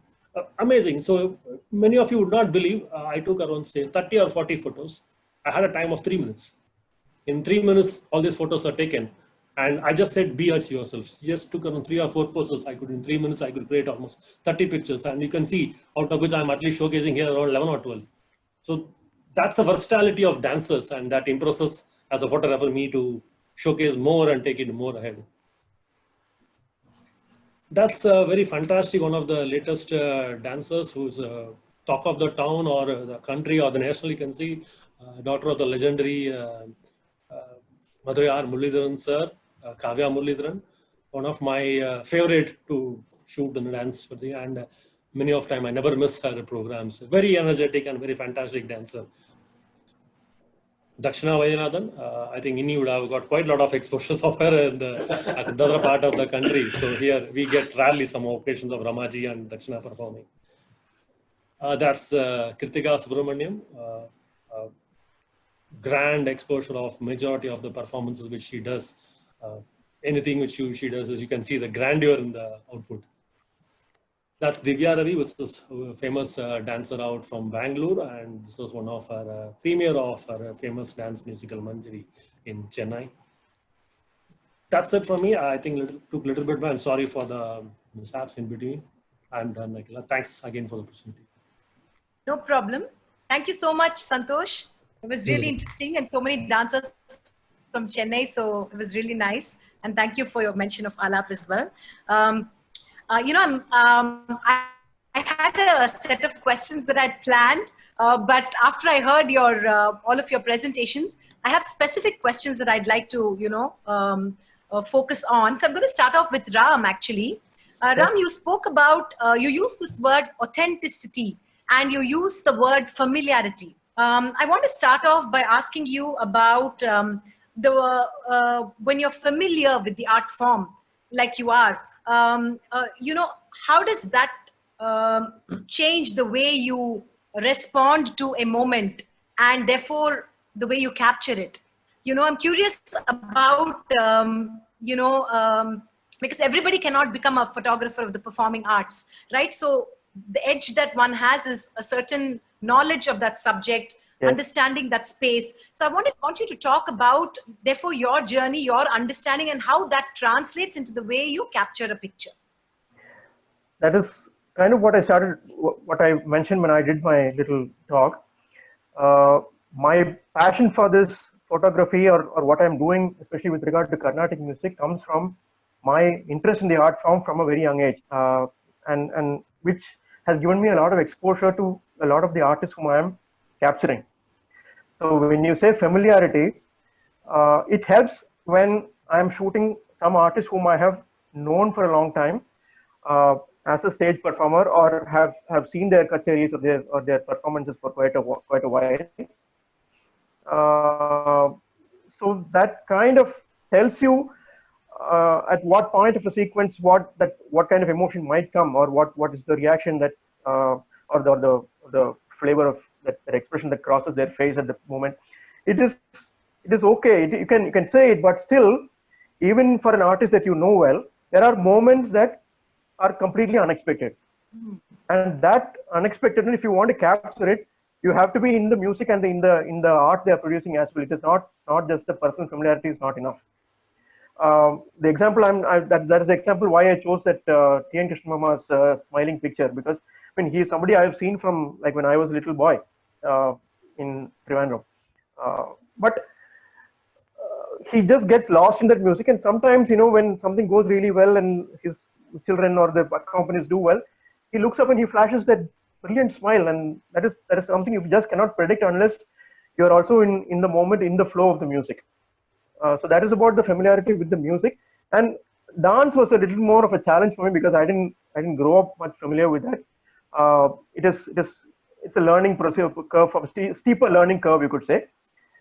Amazing. So many of you would not believe I took around say 30 or 40 photos. I had a time of 3 minutes. In 3 minutes, all these photos are taken. And I just said, be at yourself. Just took around 3 or 4 poses. In 3 minutes, I could create almost 30 pictures. And you can see out of which I'm at least showcasing here around 11 or 12. So that's the versatility of dancers, and that impresses as a photographer me to showcase more and take it more ahead. That's very fantastic. One of the latest dancers who's talk of the town or the country or the national, you can see, daughter of the legendary Madurai R. Muralidharan sir, Kavya Muralidharan, one of my favorite to shoot and dance for the, and many of time I never miss her programs. Very energetic and very fantastic dancer. Dakshina Vaidyanathan, I think Inni would have got quite a lot of exposures of her in the other part of the country. So here we get rarely some occasions of Ramaji and Dakshina performing. That's Kritika Subramaniam. Grand exposure of majority of the performances which she does. Anything which she does, as you can see the grandeur in the output. That's Divya Ravi, which is a famous dancer out from Bangalore, and this was one of her premiere of her famous dance musical Manjari in Chennai. That's it from me. I think took a little bit, but I'm sorry for the mishaps in between. I'm done, Akila. Thanks again for the opportunity. No problem. Thank you so much, Santosh. It was really interesting, and so many dancers from Chennai, so it was really nice. And thank you for your mention of Alap as well. You know, I had a set of questions that I'd planned, but after I heard your all of your presentations, I have specific questions that I'd like to, you know, focus on. So I'm going to start off with Ram, actually. Ram, you spoke about, you used this word authenticity, and you used the word familiarity. I want to start off by asking you about when you're familiar with the art form, like you are, you know, how does that change the way you respond to a moment and therefore the way you capture it? You know, I'm curious about, you know, because everybody cannot become a photographer of the performing arts, right? So the edge that one has is a certain knowledge of that subject, yes, understanding that space. So I want you to talk about, therefore, your journey, your understanding, and how that translates into the way you capture a picture. That is kind of what I mentioned when I did my little talk. My passion for this photography or what I'm doing, especially with regard to Carnatic music, comes from my interest in the art form from a very young age, and which has given me a lot of exposure to a lot of the artists whom I am capturing. So when you say familiarity, it helps when I'm shooting some artists whom I have known for a long time as a stage performer, or have seen their kacheris or their performances for quite a while. So that kind of tells you at what point of a sequence what kind of emotion might come, or what is the reaction that or the flavor of that expression that crosses their face at the moment. It is okay. You can say it, but still even for an artist that you know well, there are moments that are completely unexpected. And that unexpected, if you want to capture it, you have to be in the music and in the art they are producing as well. It is not just the personal familiarity is not enough. The example that is the example why I chose that T.N. Krishnamama's smiling picture, because I mean, he is somebody I have seen from like when I was a little boy in Trivandrum. But he just gets lost in that music, and sometimes, you know, when something goes really well and his children or the companies do well, he looks up and he flashes that brilliant smile, and that is something you just cannot predict unless you're also in the moment, in the flow of the music. So that is about the familiarity with the music. And dance was a little more of a challenge for me because I didn't grow up much familiar with that. It's a learning process curve, of steeper learning curve, you could say.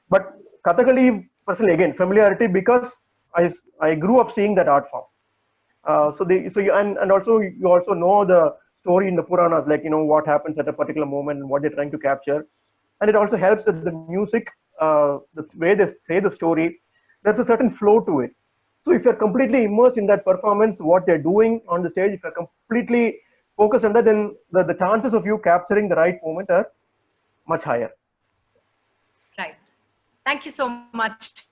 But Kathakali, personally, again, familiarity, because I grew up seeing that art form. And also you also know the story in the Puranas, like, you know, what happens at a particular moment and what they're trying to capture. And it also helps that the music, the way they say the story, there's a certain flow to it. So if you're completely immersed in that performance, what they're doing on the stage, if you're completely focused on that, then the chances of you capturing the right moment are much higher. Right. Thank you so much.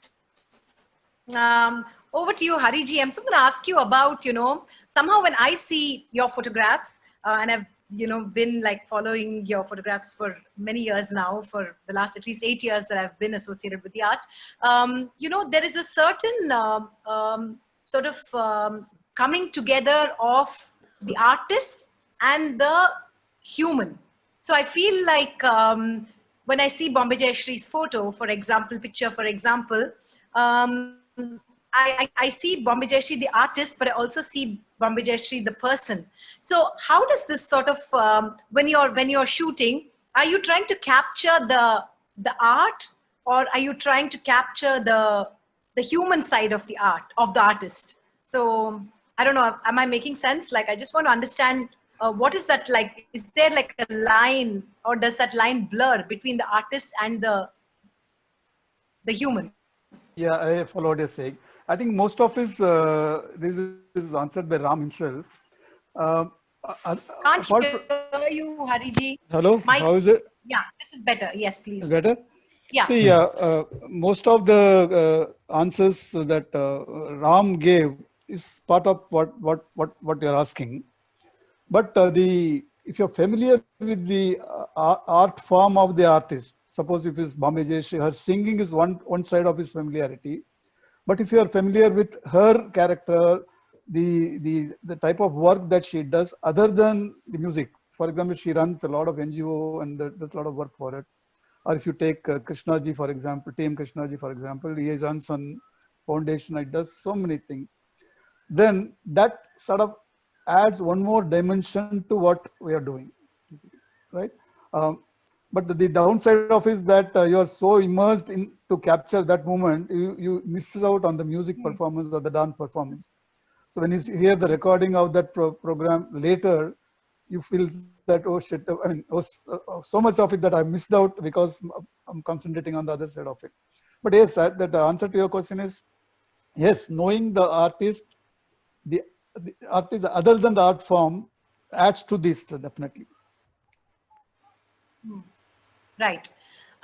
Over to you, Hariji. I'm so going to ask you about, you know, somehow when I see your photographs, and I've, you know, been like following your photographs for many years now, for the last at least 8 years that I've been associated with the arts, you know, there is a certain sort of coming together of the artist and the human. So I feel like when I see Bombay Jayashree's photo, for example, picture, for example, I see Bombay Jayashree, the artist, but I also see Bombay Jayashree, the person. So how does this sort of, when you're shooting, are you trying to capture the art, or are you trying to capture the human side of the art, of the artist? So I don't know, am I making sense? Like, I just want to understand what is that like? Is there like a line, or does that line blur between the artist and the human? Yeah, I follow what you're saying. I think most of his, this is answered by Ram himself. Can't hear you, Hariji. Hello, how is it? Yeah, this is better. Yes, please. Better? Yeah. See, most of the answers that Ram gave is part of what you're asking. But if you're familiar with the art form of the artist, suppose if it's Bombay Jayashree, her singing is one side of his familiarity. But if you are familiar with her character, the type of work that she does other than the music, for example, she runs a lot of NGO and does a lot of work for it. Or if you take Krishnaji, for example, T.M. Krishnaji, for example, he runs on foundation, it does so many things. Then that sort of adds one more dimension to what we are doing, right? But the downside of is that you are so immersed in to capture that moment, you miss out on the music performance or the dance performance. So when you hear the recording of that program later, you feel that, oh shit, I mean, so much of it that I missed out because I'm concentrating on the other side of it. But yes, that the answer to your question is yes, knowing the artist other than the art form adds to this definitely. Right.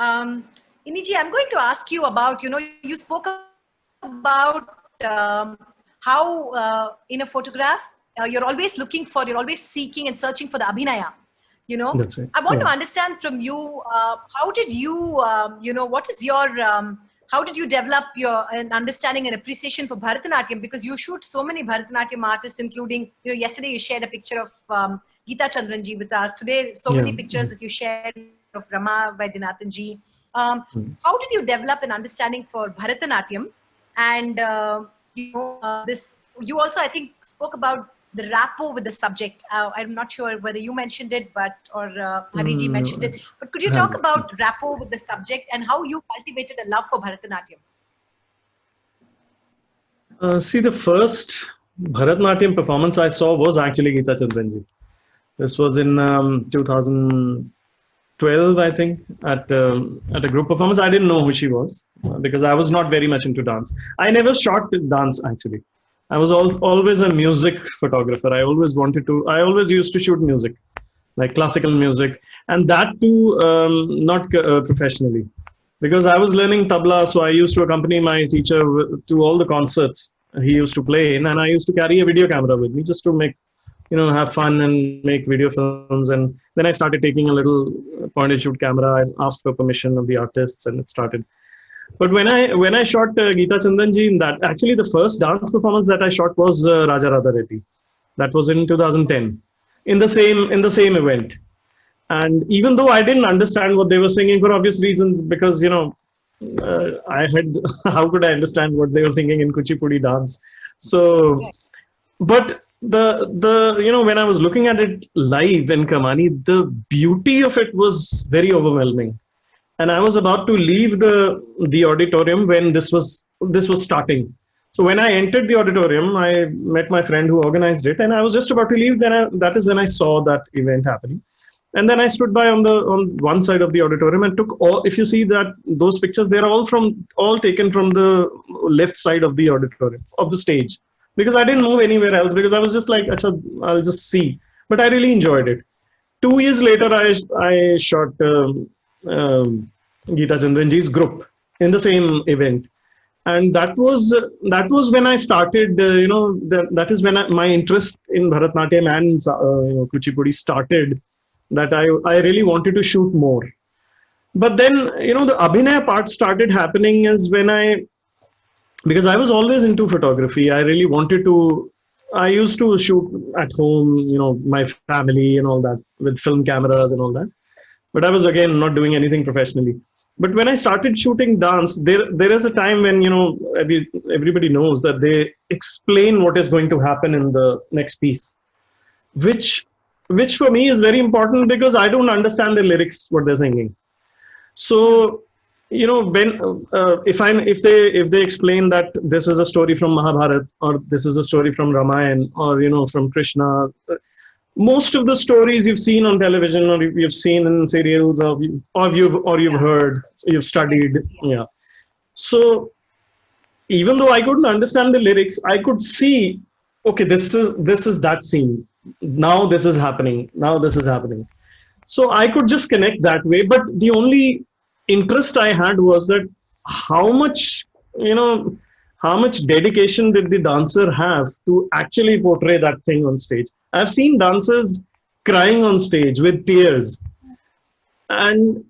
Iniji, I'm going to ask you about, you know, you spoke about how in a photograph, you're always seeking and searching for the abhinaya, you know. That's right. I want to understand from you, how did you, you know, what is your, how did you develop an understanding and appreciation for Bharatanatyam? Because you shoot so many Bharatanatyam artists, including, you know, yesterday you shared a picture of Geeta Chandranji with us. Today, so many pictures that you shared of Rama Vaidyanathanji. How did you develop an understanding for Bharatanatyam? And you know, you also, I think, spoke about the rapport with the subject. I'm not sure whether you mentioned it, or Hariji mentioned it. But could you talk about rapport with the subject and how you cultivated a love for Bharatanatyam? See, the first Bharatanatyam performance I saw was actually Geeta Chandranji. This was in 2012 12, I think, at a group performance. I didn't know who she was because I was not very much into dance. I never shot dance actually. I was always a music photographer. I always wanted to. I always used to shoot music, like classical music, and that too not professionally, because I was learning tabla. So I used to accompany my teacher to all the concerts he used to play in, and I used to carry a video camera with me just to make, have fun and make video films. And then I started taking a little point and shoot camera. I asked for permission of the artists, and it started. But when I shot Geeta Chandanji, in that, actually the first dance performance that I shot was Raja Radha Reddy. That was in 2010, in the same event. And even though I didn't understand what they were singing for obvious reasons, because I had how could I understand what they were singing in Kuchipudi dance? So, but the when I was looking at it live in Kamani, the beauty of it was very overwhelming. And I was about to leave the auditorium when this was starting. So when I entered the auditorium, I met my friend who organized it, and I was just about to leave. Then that is when I saw that event happening. And then I stood by on one side of the auditorium and took all. If you see those pictures, they're all taken from the left side of the auditorium, of the stage, because I didn't move anywhere else, because I was just like, Achha, I'll just see. But I really enjoyed it. 2 years later, I shot Geeta Chandanji's group in the same event, and that was when I started. That is when my interest in Bharatnatyam and Kuchipudi started. That I really wanted to shoot more. But then, the Abhinaya part started happening is because I was always into photography. I really wanted to, I used to shoot at home, my family and all that with film cameras and all that. But I was, again, not doing anything professionally. But when I started shooting dance, there is a time when, everybody knows that they explain what is going to happen in the next piece, which for me is very important, because I don't understand the lyrics, what they're singing. So, when if they explain that this is a story from Mahabharata, or this is a story from Ramayana, or from Krishna, most of the stories you've seen on television, or you've seen in serials, or you've heard, you've studied, yeah. So even though I couldn't understand the lyrics, I could see, okay, this is that scene. Now this is happening. Now this is happening. So I could just connect that way. But the only interest I had was that how much dedication did the dancer have to actually portray that thing on stage. I've seen dancers crying on stage with tears. And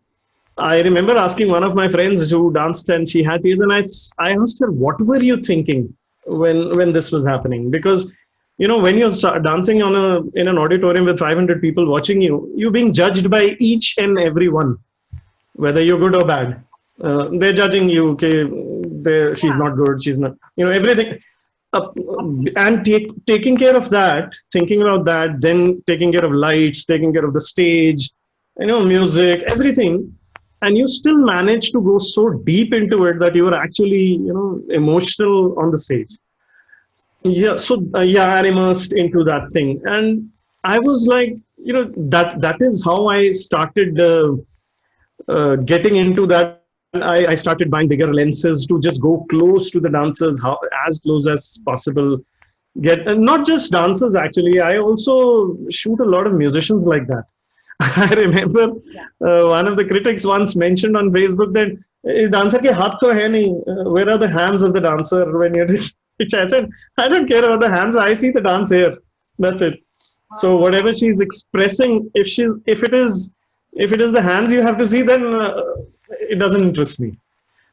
I remember asking one of my friends who danced, and she had tears, and I asked her, what were you thinking when this was happening? Because when you're dancing in an auditorium with 500 people watching you, you're being judged by each and every one, whether you're good or bad. They're judging you. Okay, she's not good. She's not. Everything. And taking care of that, thinking about that, then taking care of lights, taking care of the stage, music, everything, and you still manage to go so deep into it that you are actually, emotional on the stage. Yeah, so I'm immersed into that thing, and I was like, that is how I started getting into that. I started buying bigger lenses to just go close to the dancers, as close as possible. Not just dancers, actually. I also shoot a lot of musicians like that. I remember one of the critics once mentioned on Facebook that dancer ke haath to hai nahi. Where are the hands of the dancer when you're? Which I said, I don't care about the hands. I see the dance here. That's it. So whatever she's expressing, if it is the hands you have to see, then it doesn't interest me.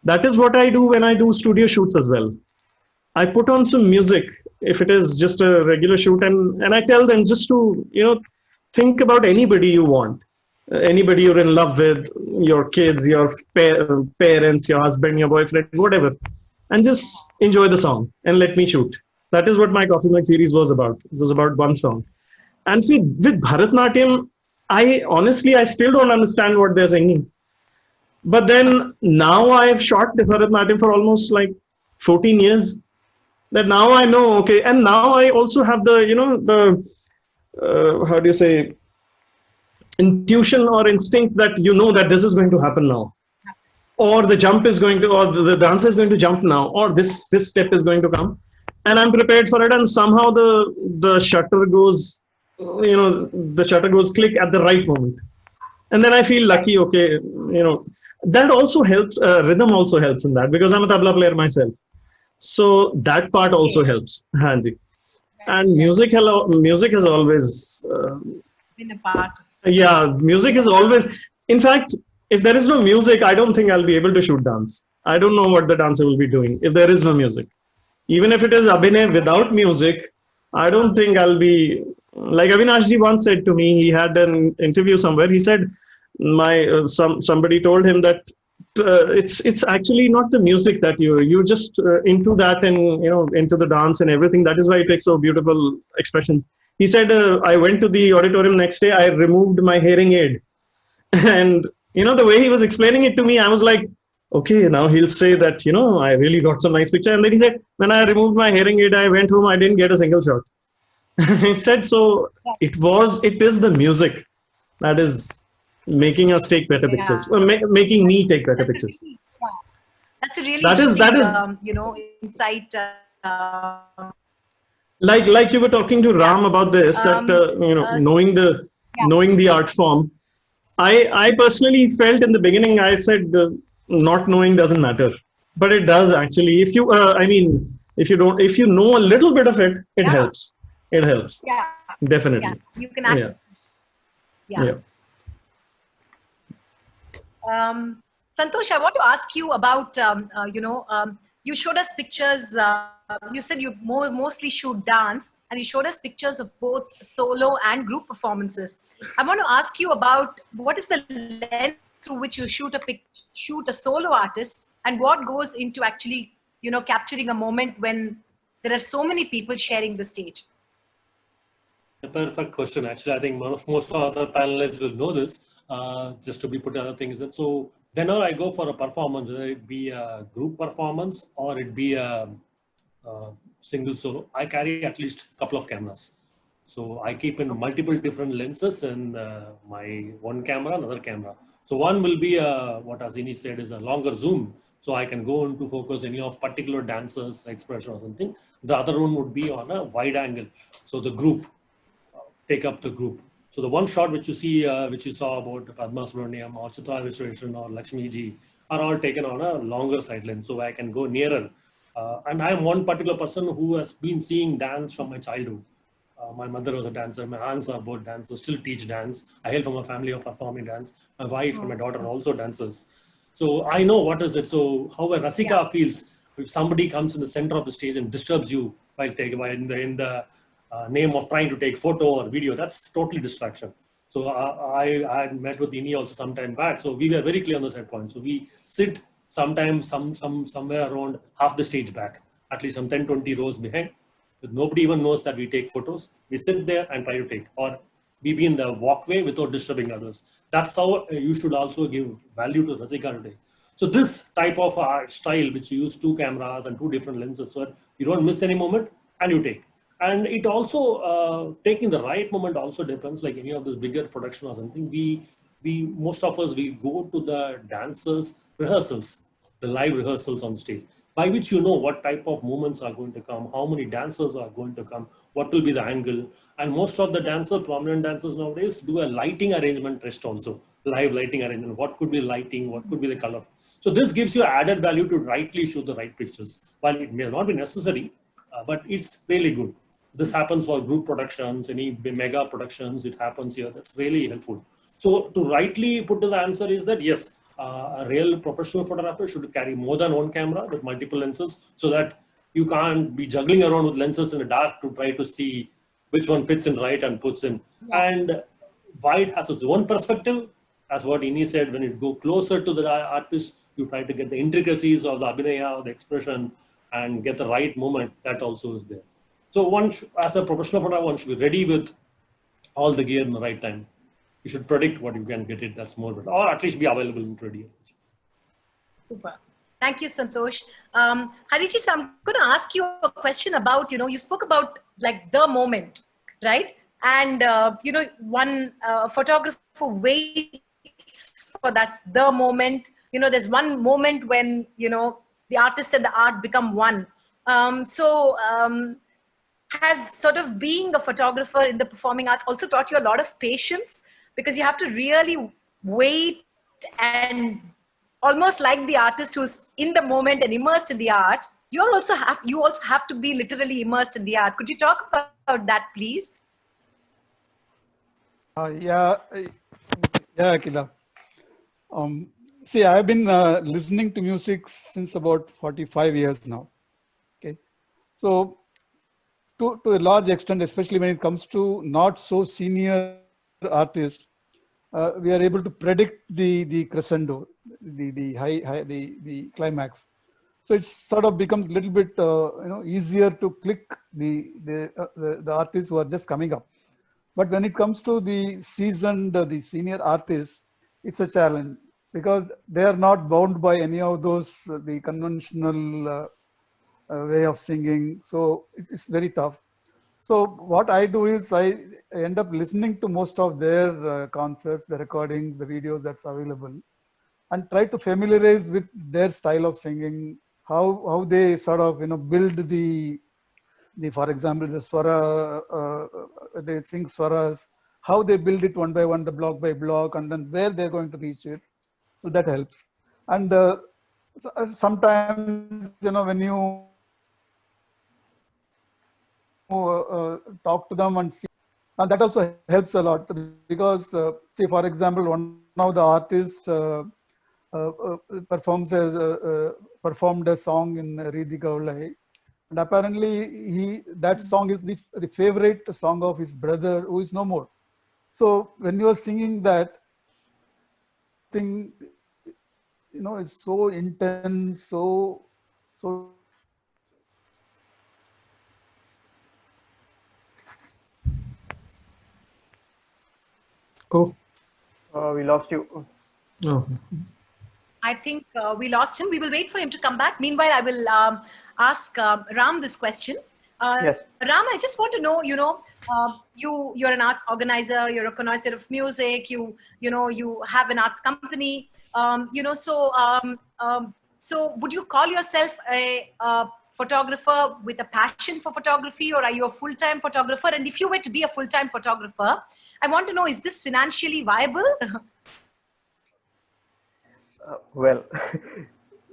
That is what I do when I do studio shoots as well. I put on some music if it is just a regular shoot, and I tell them just to think about anybody you want, anybody you're in love with, your kids, your parents, your husband, your boyfriend, whatever. And just enjoy the song and let me shoot. That is what my Coffee Mug series was about. It was about one song. And with Bharatnatyam, I still don't understand what they're singing. But then now I've shot the Bharatnatyam for almost like 14 years. That now I know, okay. And now I also have the, how do you say, intuition or instinct that you know that this is going to happen now, or the jump is going to, or the dancer is going to jump now, or this step is going to come, and I'm prepared for it, and somehow the shutter goes, the shutter goes click at the right moment, and then I feel lucky. Okay, that also helps. Rhythm also helps in that, because I'm a tabla player myself, so that part also helps. Hanji. And music has always been a part. Yeah, music is always. In fact, if there is no music, I don't think I'll be able to shoot dance. I don't know what the dancer will be doing if there is no music. Even if it is Abhinay without music, I don't think I'll be. Like Avinash ji once said to me, he had an interview somewhere. He said, somebody told him that it's actually not the music that you're just into that, and into the dance and everything. That is why it takes so beautiful expressions. He said, I went to the auditorium next day. I removed my hearing aid, and the way he was explaining it to me, I was like, okay, now he'll say that I really got some nice picture. And then he said, when I removed my hearing aid, I went home. I didn't get a single shot. He said, so it is the music that is making us take better pictures, or making me take better pictures. That's a really that is insight. Like you were talking to Ram about this, that knowing the art form. I personally felt in the beginning, I said not knowing doesn't matter, but it does actually. If you if you know a little bit of it, it helps. It helps. Yeah. Definitely. Yeah. You can act. Yeah. Santosh, I want to ask you about, you showed us pictures. You said you mostly shoot dance, and you showed us pictures of both solo and group performances. I want to ask you about what is the lens through which you shoot a solo artist, and what goes into actually, capturing a moment when there are so many people sharing the stage. A perfect question. Actually, I think most other panelists will know this. Just to be put other things. So whenever I go for a performance, whether it be a group performance or it be a single solo, I carry at least a couple of cameras. So I keep in multiple different lenses in my one camera, another camera. So one will be what Azini said is a longer zoom. So I can go into focus any of particular dancers' expression or something. The other one would be on a wide angle. So the group, take up the group. So the one shot which you see, which you saw about Padma Subramaniam or Chitra Vishweshwaran or Lakshmi ji are all taken on a longer side lens. So I can go nearer. And I am one particular person who has been seeing dance from my childhood. My mother was a dancer. My aunts are both dancers, still teach dance. I hail from a family of performing dance. My wife and my daughter are also dancers. So I know what is it. So how a Rasika feels if somebody comes in the center of the stage and disturbs you while in the name of trying to take photo or video, that's totally distraction. So I met with Ini also some time back. So we were very clear on the set point. So we sit sometimes somewhere around half the stage back, at least some 10-20 rows behind. Nobody even knows that we take photos. We sit there and try to take, or we be in the walkway without disturbing others. That's how you should also give value to Rasika today. So this type of art style, which you use 2 cameras and 2 different lenses, so you don't miss any moment and you take. And it also, taking the right moment also depends, like any of this bigger production or something, most of us, we go to the dancers' rehearsals, the live rehearsals on stage, by which you know what type of movements are going to come, how many dancers are going to come, what will be the angle. And most of the prominent dancers nowadays do a lighting arrangement test also, live lighting arrangement, what could be lighting, what could be the color. So this gives you added value to rightly shoot the right pictures. While it may not be necessary, but it's really good. This happens for group productions, any mega productions, it happens here. That's really helpful. So to rightly put to the answer is that yes, a real professional photographer should carry more than 1 camera with multiple lenses, so that you can't be juggling around with lenses in the dark to try to see which one fits in right and puts in. And wide has its own perspective. As what Ini said, when you go closer to the artist, you try to get the intricacies of the abhinaya, of the expression, and get the right moment. That also is there. So one, as a professional photographer, one should be ready with all the gear in the right time. You should predict what you can get it. That's more better, or at least be available in 20 years. Super. Thank you, Santosh. Harichi, so I'm going to ask you a question about, you spoke about like the moment, right? And, one photographer waits for the moment. There's one moment when, the artist and the art become one. Has sort of being a photographer in the performing arts also taught you a lot of patience, because you have to really wait and almost like the artist who's in the moment and immersed in the art. You also have to be literally immersed in the art. Could you talk about that, please? Yeah, Akila. See, I've been listening to music since about 45 years now. Okay, so to a large extent, especially when it comes to not so senior artists, we are able to predict the crescendo, the climax. So it sort of becomes a little bit easier to click the artists who are just coming up. But when it comes to the seasoned, the senior artists, it's a challenge, because they are not bound by any of those the conventional way of singing. So it's very tough. So what I do is I end up listening to most of their concerts, the recordings, the videos that's available, and try to familiarize with their style of singing, how they sort of build the for example the swara, they sing swaras, how they build it one by one, the block by block, and then where they're going to reach it. So that helps. And sometimes when you talk to them and see, and that also helps a lot, because say for example one of the artists performed a song in Ridi Gaulai, and apparently that song is the favorite song of his brother who is no more. So when you are singing that thing, it's so intense, so Oh, We lost you. oh. I think we lost him. We will wait for him to come back. Meanwhile, I will ask Ram this question. Yes. Ram, I just want to know, you're an arts organizer, you're a connoisseur of music, you have an arts company, so would you call yourself a photographer with a passion for photography, or are you a full-time photographer? And if you were to be a full-time photographer, I want to know, is this financially viable? Well,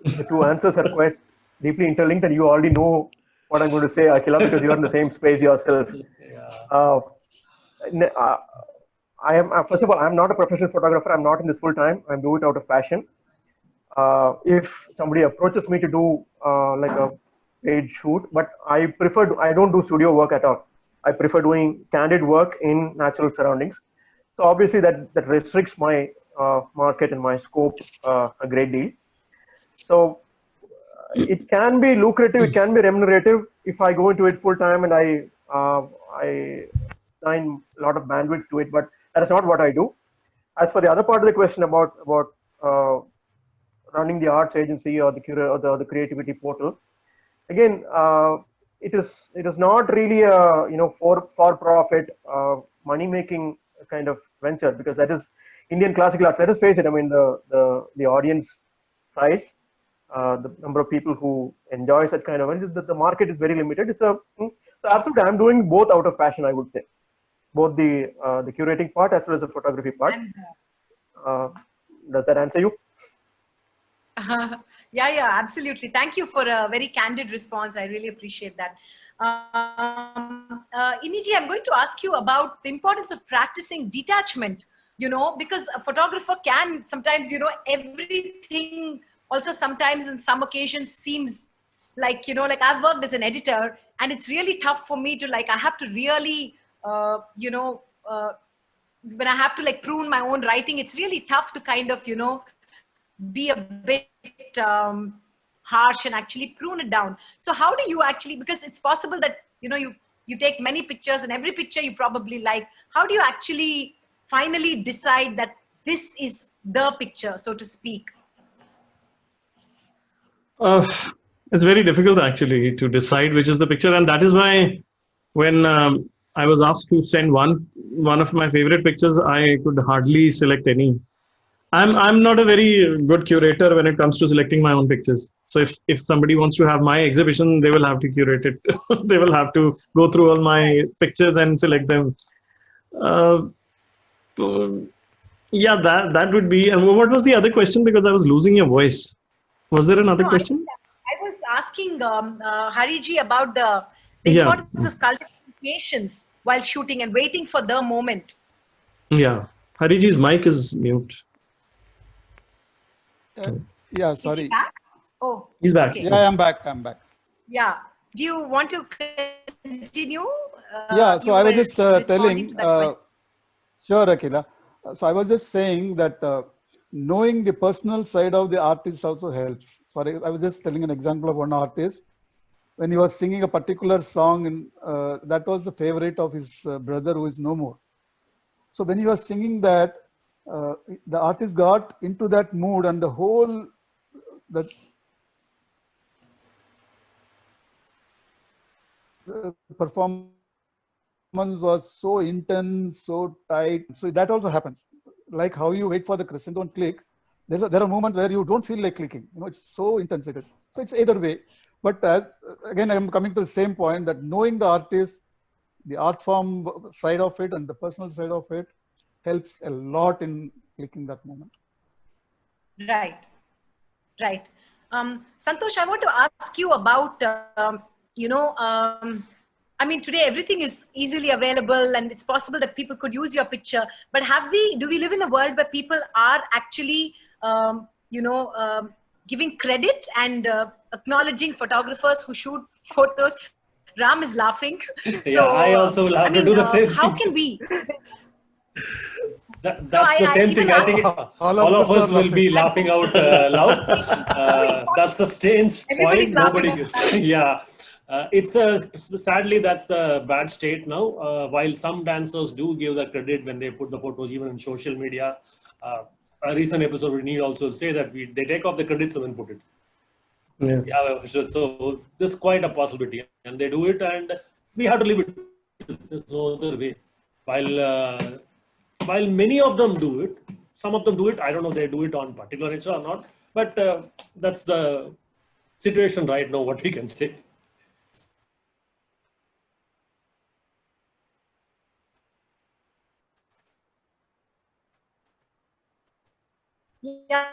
the two answers are quite deeply interlinked, and you already know what I'm going to say, Akila, because you're in the same space yourself. I am first of all, I'm not a professional photographer. I'm not in this full time. I'm doing it out of passion. If somebody approaches me to do like a paid shoot, but I don't do studio work at all. I prefer doing candid work in natural surroundings. So obviously that restricts my market and my scope a great deal. So it can be lucrative, it can be remunerative if I go into it full time and I assign a lot of bandwidth to it, but that is not what I do. As for the other part of the question about running the arts agency or the creativity portal, again, it is not really a for profit money making kind of venture, because that is Indian classical arts. Let us face it. I mean, the audience size, the number of people who enjoy such kind of, the market is very limited. So absolutely, I'm doing both out of passion, I would say, both the curating part as well as the photography part. Does that answer you? Yeah, absolutely. Thank you for a very candid response. I really appreciate that. Iniji, I'm going to ask you about the importance of practicing detachment, because a photographer can sometimes, everything also sometimes in some occasions seems like, like I've worked as an editor, and it's really tough for me to I have to really, when I have to prune my own writing, it's really tough to kind of, be a bit harsh and actually prune it down. So how do you actually, because it's possible that, you take many pictures and every picture you probably like, how do you actually finally decide that this is the picture, so to speak? It's very difficult actually to decide which is the picture, and that is why when I was asked to send one of my favorite pictures. I could hardly select any. I'm not a very good curator when it comes to selecting my own pictures. So if somebody wants to have my exhibition, they will have to curate it. They will have to go through all my pictures and select them. Uh, yeah, that would be. And what was the other question? Because I was losing your voice. Was there another No, question? I was asking Hariji about the Yeah, importance of cultivating patience while shooting and waiting for the moment. yeah. Hariji's mic is mute. Yeah, Is he sorry. back? Oh, He's back. okay. Yeah, I'm back. I'm back. Yeah. Do you want to continue? Yeah, so You I was were just responding telling, to that question. sure, Akila. So I was just saying that knowing the personal side of the artist also helps. I was just telling an example of one artist. When he was singing a particular song, and that was the favorite of his brother who is no more. So when he was singing that, the artist got into that mood, and the whole the performance was so intense, so tight. So that also happens. Like how you wait for the crescendo and click, there are moments where you don't feel like clicking. It's so intense it is. So it's either way. But again, I'm coming to the same point that knowing the artist, the art form side of it, and the personal side of it helps a lot in clicking that moment. Right. Right. Santosh, I want to ask you about, I mean, today everything is easily available and it's possible that people could use your picture. But do we live in a world where people are actually, giving credit and acknowledging photographers who shoot photos? Ram is laughing. Yeah, I also will have to do the same how thing. can we? That's the same thing. I think all of us will be laughing out loud. That's the strange Everybody's point. laughing Nobody gets. Yeah. Sadly, that's the bad state now. While some dancers do give the credit when they put the photos even in social media, a recent episode we need also say that they take off the credits and then put it. Yeah, so this is quite a possibility, and they do it, and we have to live with it. There's no other way. While many of them do it, some of them do it. I don't know if they do it on particular nature or not, but that's the situation right now. What we can say. Yeah.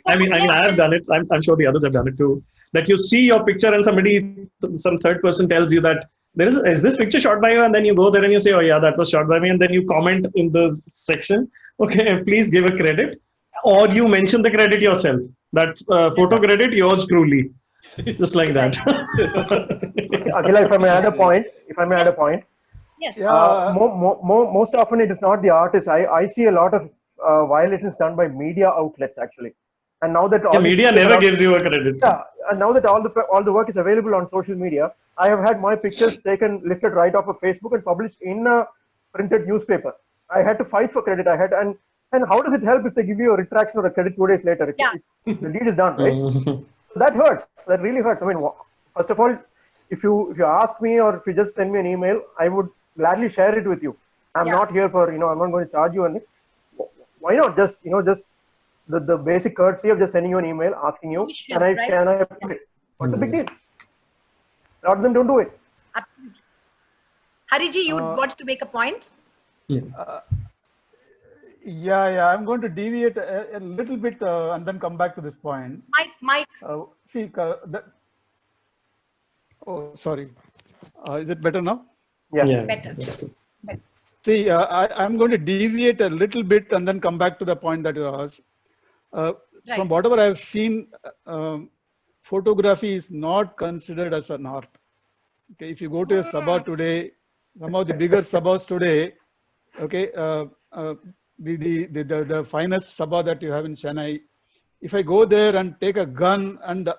I mean, I have done it. I'm sure the others have done it too. That you see your picture and some third person tells you that is this picture shot by you, and then you go there and you say, oh yeah, that was shot by me, and then you comment in the section, okay, please give a credit, or you mention the credit yourself. That photo credit yours truly, just like that. Akila, if I may add a point, Yes. most often it is not the artist. I see a lot of violations done by media outlets actually, and now that media never gives you a credit. Yeah, and now that all the work is available on social media, I have had my pictures lifted right off of Facebook and published in a printed newspaper. I had to fight for credit. And how does it help if they give you a retraction or a credit 2 days later? The deed is done, right? So that hurts. That really hurts. I mean, first of all, if you ask me or if you just send me an email, I would gladly share it with you. I'm not here for, I'm not going to charge you anything. Why not just the basic courtesy of just sending you an email asking you, can I put it? What's the big deal? A lot of them don't do it. Absolutely. Hariji, you wanted to make a point? Yeah, I'm going to deviate a little bit and then come back to this point. Mike. See, sorry. Is it better now? Yeah. Better. See, I'm going to deviate a little bit and then come back to the point that you asked. From whatever I've seen, photography is not considered as an art. Okay, if you go to a sabha today, some of the bigger sabhas today, okay, the finest sabha that you have in Chennai, if I go there and take a gun and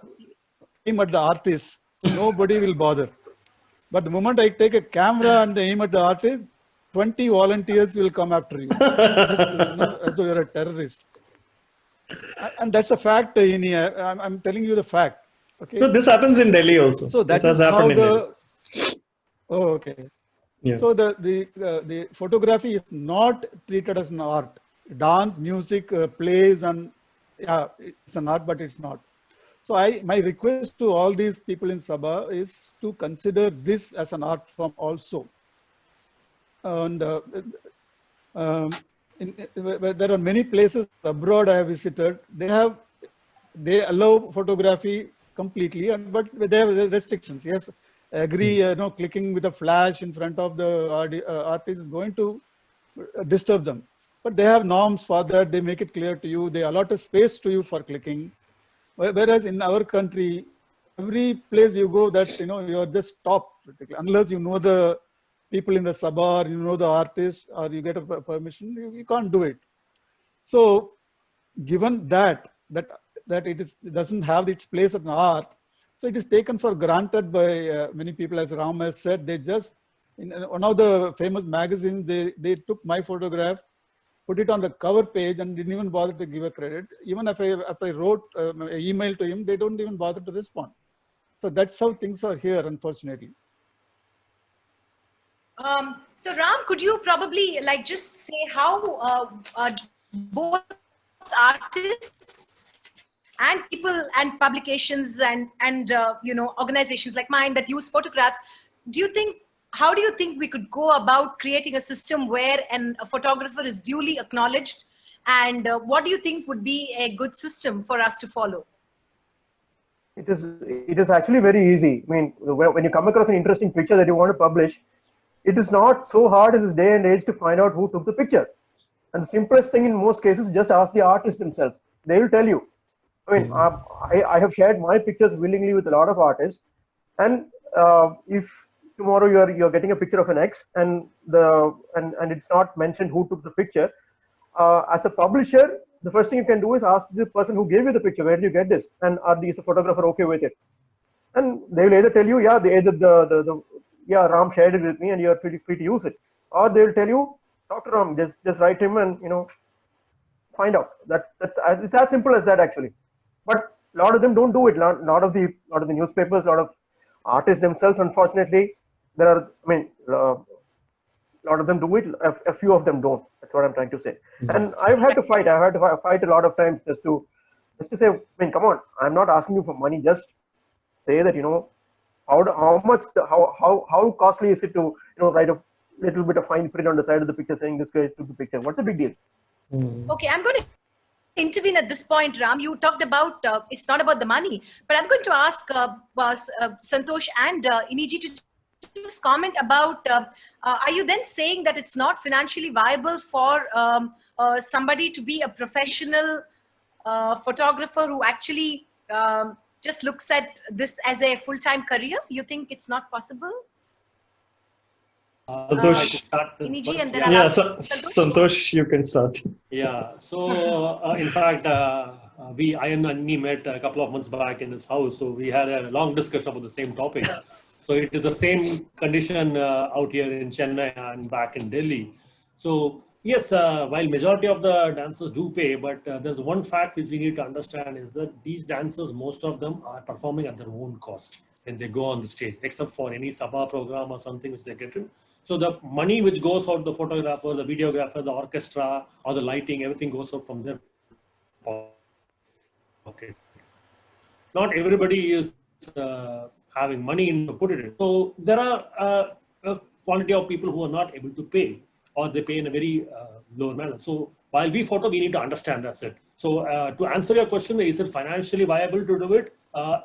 aim at the artist, nobody will bother. But the moment I take a camera and aim at the artist, 20 volunteers will come after you, as though you're a terrorist. And that's a fact, I'm telling you the fact. Okay. So this happens in Delhi also. So that this has happened in Delhi. Oh, okay. Yeah. So the photography is not treated as an art. Dance, music, plays, and yeah, it's an art, but it's not. So my request to all these people in Sabha is to consider this as an art form also. And there are many places abroad I have visited. They allow photography completely, but they have restrictions. Yes, I agree. Clicking with a flash in front of the artist is going to disturb them. But they have norms for that. They make it clear to you. They allot a space to you for clicking. Whereas in our country, every place you go, that you are just stopped unless you know the people in the Sabha, or you know the artist, or you get a permission. You can't do it. So, given that it doesn't have its place as an art, so it is taken for granted by many people, as Ram has said. They just in one of the famous magazines, they took my photograph, put it on the cover page, and didn't even bother to give a credit. Even if I wrote an email to him, they don't even bother to respond. So that's how things are here, unfortunately. So Ram, could you probably just say how both artists and people and publications and organizations like mine that use photographs, how do you think we could go about creating a system where a photographer is duly acknowledged, and what do you think would be a good system for us to follow? It is actually very easy. I mean, when you come across an interesting picture that you want to publish, it is not so hard in this day and age to find out who took the picture. And the simplest thing in most cases, just ask the artist themselves. They will tell you. I mean, I have shared my pictures willingly with a lot of artists, and if tomorrow you're getting a picture of an ex and it's not mentioned who took the picture, as a publisher, the first thing you can do is ask the person who gave you the picture, where did you get this, and is the photographer okay with it? And they will either tell you, yeah, yeah, Ram shared it with me and you're free to use it, or they will tell you, Dr. Ram, just write him and find out. It's as simple as that, actually. But a lot of them don't do it. A lot of the newspapers, a lot of artists themselves, unfortunately, a lot of them do it. A few of them don't. That's what I'm trying to say. And I've had to fight. I've had to fight a lot of times just to say, I mean, come on, I'm not asking you for money. Just say that how costly is it to write a little bit of fine print on the side of the picture saying this guy took the picture. What's the big deal? Okay, I'm going to intervene at this point, Ram. You talked about it's not about the money, but I'm going to ask Santosh and Iniji to just comment about, are you then saying that it's not financially viable for somebody to be a professional photographer who actually just looks at this as a full-time career? You think it's not possible? Santosh, Iniji, and then Santosh, you can start. Yeah. So in fact, I and Annie met a couple of months back in his house. So we had a long discussion about the same topic. So it is the same condition out here in Chennai and back in Delhi. So yes, while majority of the dancers do pay, but there's one fact which we need to understand is that these dancers, most of them are performing at their own cost when they go on the stage, except for any Sabha program or something which they get in. So the money which goes out, the photographer, the videographer, the orchestra, or the lighting, everything goes out from their pocket. Not everybody is having money in to put it in. So there are a quantity of people who are not able to pay, or they pay in a very lower manner. So while we photo, we need to understand that's it. So to answer your question, is it financially viable to do it?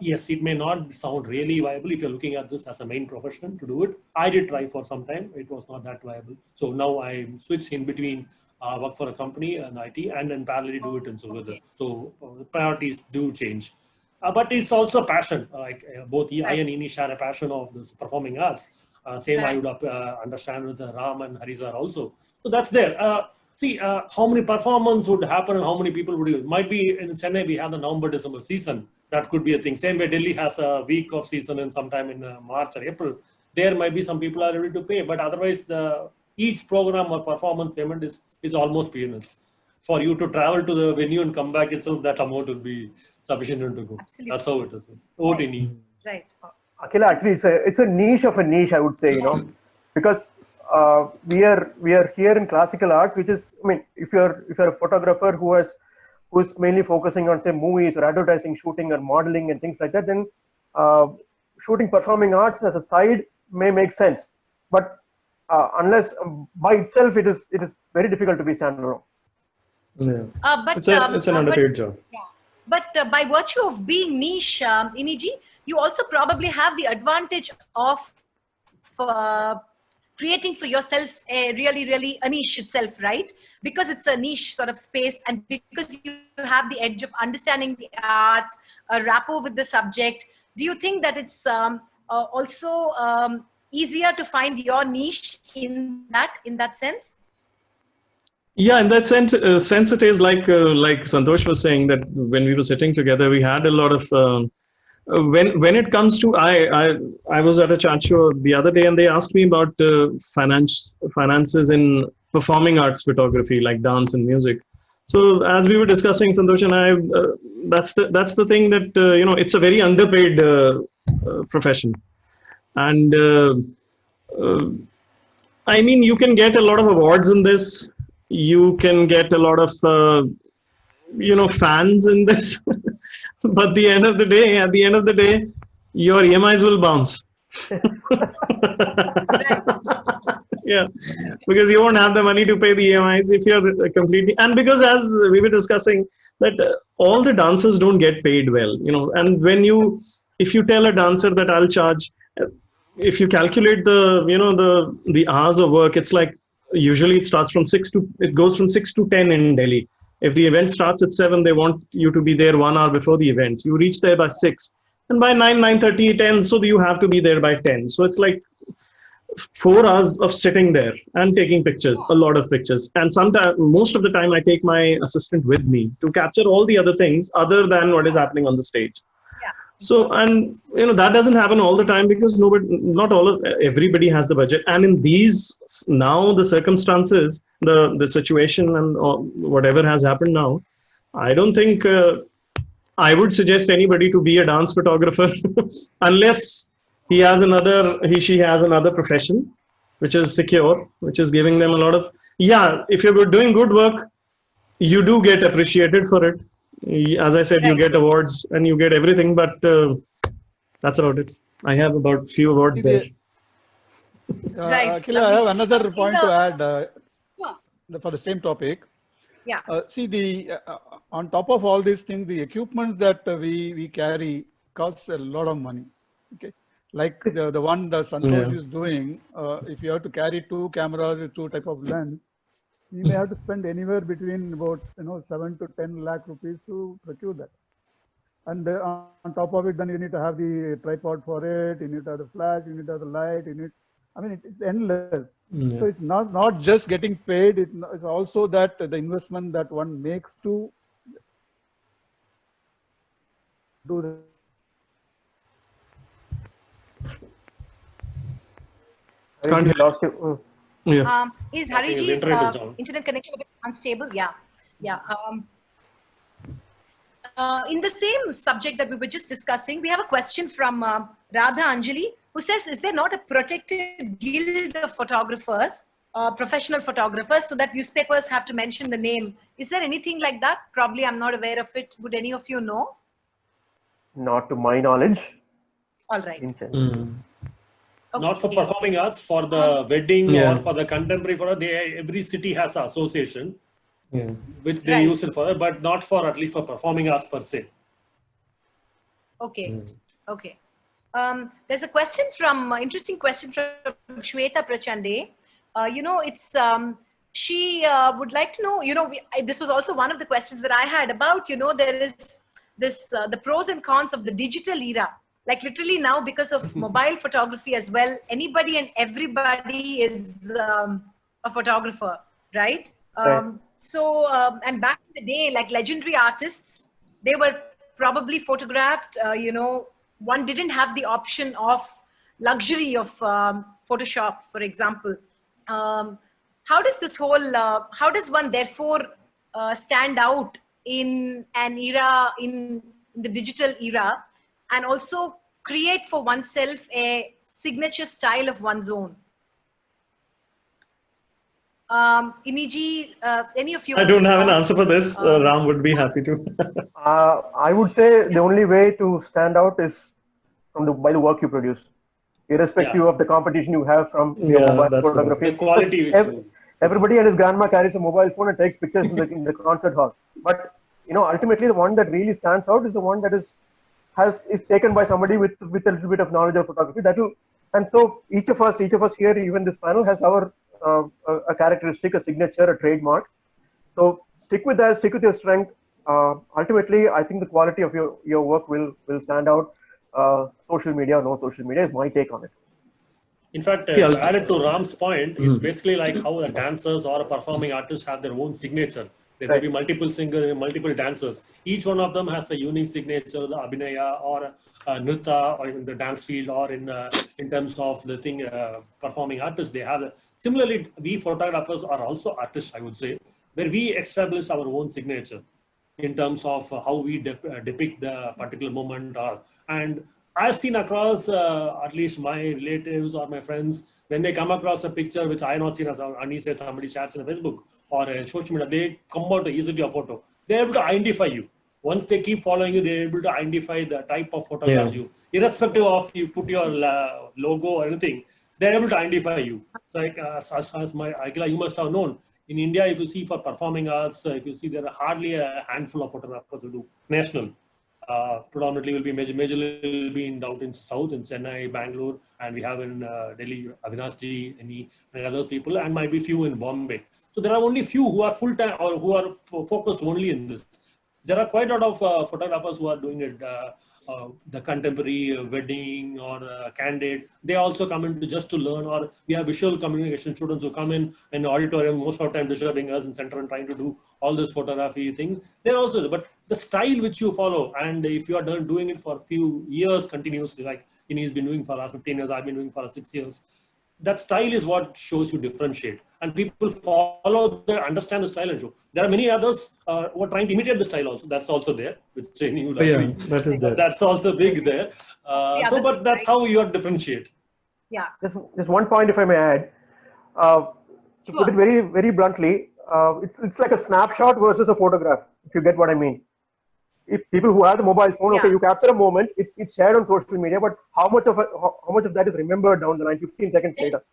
Yes, it may not sound really viable if you're looking at this as a main profession to do it. I did try for some time. It was not that viable. So now I switch in between work for a company and IT, and then parallelly do it in Sugadha. So priorities do change. But it's also a passion. Both I and Ini share a passion of this performing arts. Same I would understand with Ram and Harizar also. So that's there. See, how many performances would happen and how many people would do it? Might be in Chennai, we have the November-December season. That could be a thing. Same way Delhi has a week of season and sometime in March or April. There might be some people are ready to pay, but otherwise each program or performance payment is almost peanuts. For you to travel to the venue and come back itself, that amount will be sufficient to go. Absolutely. That's how it is. Right. Right. Akhila, actually, it's a niche of a niche, I would say, because we are here in classical art, which is, I mean, if you're a photographer who's mainly focusing on, say, movies or advertising, shooting or modeling and things like that, then shooting performing arts as a side may make sense. But unless by itself, it is very difficult to be standalone. Yeah. But It's an underpaid job. Yeah. But by virtue of being niche, Iniji, you also probably have the advantage of creating for yourself a really a niche itself, right? Because it's a niche sort of space, and because you have the edge of understanding the arts, a rapport with the subject. Do you think that it's also easier to find your niche in that sense? Yeah, in that sense, it is like Santosh was saying, that when we were sitting together, we had a lot of when it comes to I was at a chat show the other day, and they asked me about finances in performing arts photography, like dance and music. So as we were discussing, Santosh and I, that's the thing that it's a very underpaid profession, and I mean, you can get a lot of awards in this. You can get a lot of fans in this. But at the end of the day, your EMIs will bounce. Yeah, because you won't have the money to pay the EMIs if you're completely. And because, as we were discussing, that all the dancers don't get paid well, And if you tell a dancer that I'll charge, if you calculate the hours of work, it's like usually it goes from 6 to 10 in Delhi. If the event starts at 7, they want you to be there 1 hour before the event. You reach there by 6, and by 9:30 it ends. So you have to be there by 10. So it's like 4 hours of sitting there and taking pictures, a lot of pictures. And most of the time, I take my assistant with me to capture all the other things other than what is happening on the stage. So, and that doesn't happen all the time, because everybody has the budget. And in the circumstances, the situation and whatever has happened now, I don't think I would suggest anybody to be a dance photographer unless she has another profession which is secure, which is giving them a lot of, if you're doing good work, you do get appreciated for it. As I said, you get awards and you get everything, but that's about it. I have about few awards there. Akhila, I have another point to add for the same topic. Yeah. See, on top of all these things, the equipment that we carry costs a lot of money. Okay, like the one that Santosh is doing. If you have to carry 2 cameras with 2 type of lens, you may have to spend anywhere between about 7 to 10 lakh rupees to procure that. And on top of it, then you need to have the tripod for it. You need to have the flash. You need to have the light. It's endless. Yeah. So it's not just getting paid. It's also that the investment that one makes to do that. Can't hear. Lost you. Yeah. Is Hariji's internet connection a bit unstable? Yeah. In the same subject that we were just discussing, we have a question from Radha Anjali, who says, is there not a protected guild of photographers, professional photographers, so that newspapers have to mention the name? Is there anything like that? Probably I'm not aware of it. Would any of you know? Not to my knowledge. All right. Okay. Not for performing arts, for the wedding or for the contemporary photo, every city has an association, which they use it for, but not for, at least for performing arts per se. Okay. Okay. There's a question interesting question from Shweta Prachande. She would like to know, this was also one of the questions that I had about, there is this, the pros and cons of the digital era. Like literally now, because of mobile photography as well, anybody and everybody is a photographer, right? So, and back in the day, like legendary artists, they were probably photographed, one didn't have the option of luxury of Photoshop, for example. How does this whole, how does one therefore stand out in an era, in the digital era, and also create for oneself a signature style of one's own? Iniji, any of you? I don't have an answer for this. Ram would be happy to. I would say the only way to stand out is by the work you produce, irrespective of the competition you have from your mobile photography. The quality. Everybody and his grandma carries a mobile phone and takes pictures in the concert hall. But ultimately, the one that really stands out is the one that is taken by somebody with a little bit of knowledge of photography. And so each of us here, even this panel, has our a characteristic, a signature, a trademark. So stick with that, stick with your strength. Ultimately, I think the quality of your work will stand out. Social media or no social media is my take on it. In fact, added to Ram's point, it's basically like how the dancers or a performing artist have their own signature. There may be multiple singers, multiple dancers. Each one of them has a unique signature, the abhinaya or nritta, or in the dance field, or in terms of the thing, performing artists. They have. Similarly, we photographers are also artists, I would say, where we establish our own signature in terms of how we depict the particular moment. And I've seen across at least my relatives or my friends, when they come across a picture which I have not seen, as Ani said, somebody shares in Facebook or social media, they come out easily a photo. They're able to identify you. Once they keep following you, they're able to identify the type of photographs you, irrespective of you put your logo or anything. They're able to identify you. It's like as my Akhila, you must have known. In India, if you see for performing arts, if you see, there are hardly a handful of photographers who do national. Predominantly will be majorly will be out in South, in Chennai, Bangalore, and we have in Delhi, Avinash ji, and other people, and might be few in Bombay. So there are only few who are full time or who are focused only in this. There are quite a lot of photographers who are doing it, the contemporary, wedding, or candid. They also come in just to learn, or we have visual communication students who come in the auditorium most of the time disturbing us in center and trying to do all this photography things. They're also, but the style which you follow, and if you are doing it for a few years continuously, like he's been doing for the last 15 years, I've been doing for 6 years, that style is what shows you differentiate. And people follow, understand the style and show. There are many others who are trying to imitate the style also. That's also there. Which that is there. That's also big there. But that's how you are differentiate. Yeah. Just one point, if I may add. To put it very, very bluntly, it's like a snapshot versus a photograph, if you get what I mean. If people who have the mobile phone, okay, you capture a moment, it's shared on social media, but how much of that is remembered down the line, 15 seconds later?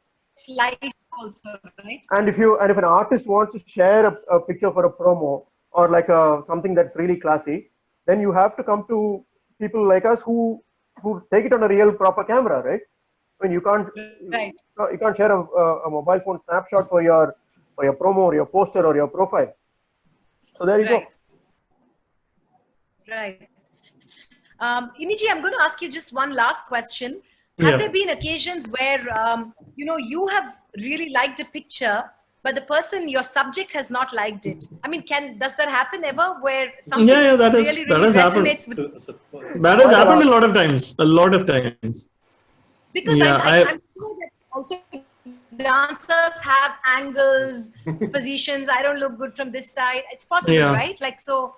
Live also, right? And if an artist wants to share a picture for a promo or like something that's really classy, then you have to come to people like us who take it on a real proper camera, right? I mean, you can't share a mobile phone snapshot for your promo or your poster or your profile. So there you go. Right. Iniji, I'm going to ask you just one last question. Have there been occasions where, you have really liked a picture, but the person, your subject, has not liked it? I mean, does that happen ever where something that really has resonates happened. with? That has happened a lot of times. Because I'm sure that also dancers have angles, positions. I don't look good from this side. It's possible, right? Like, so...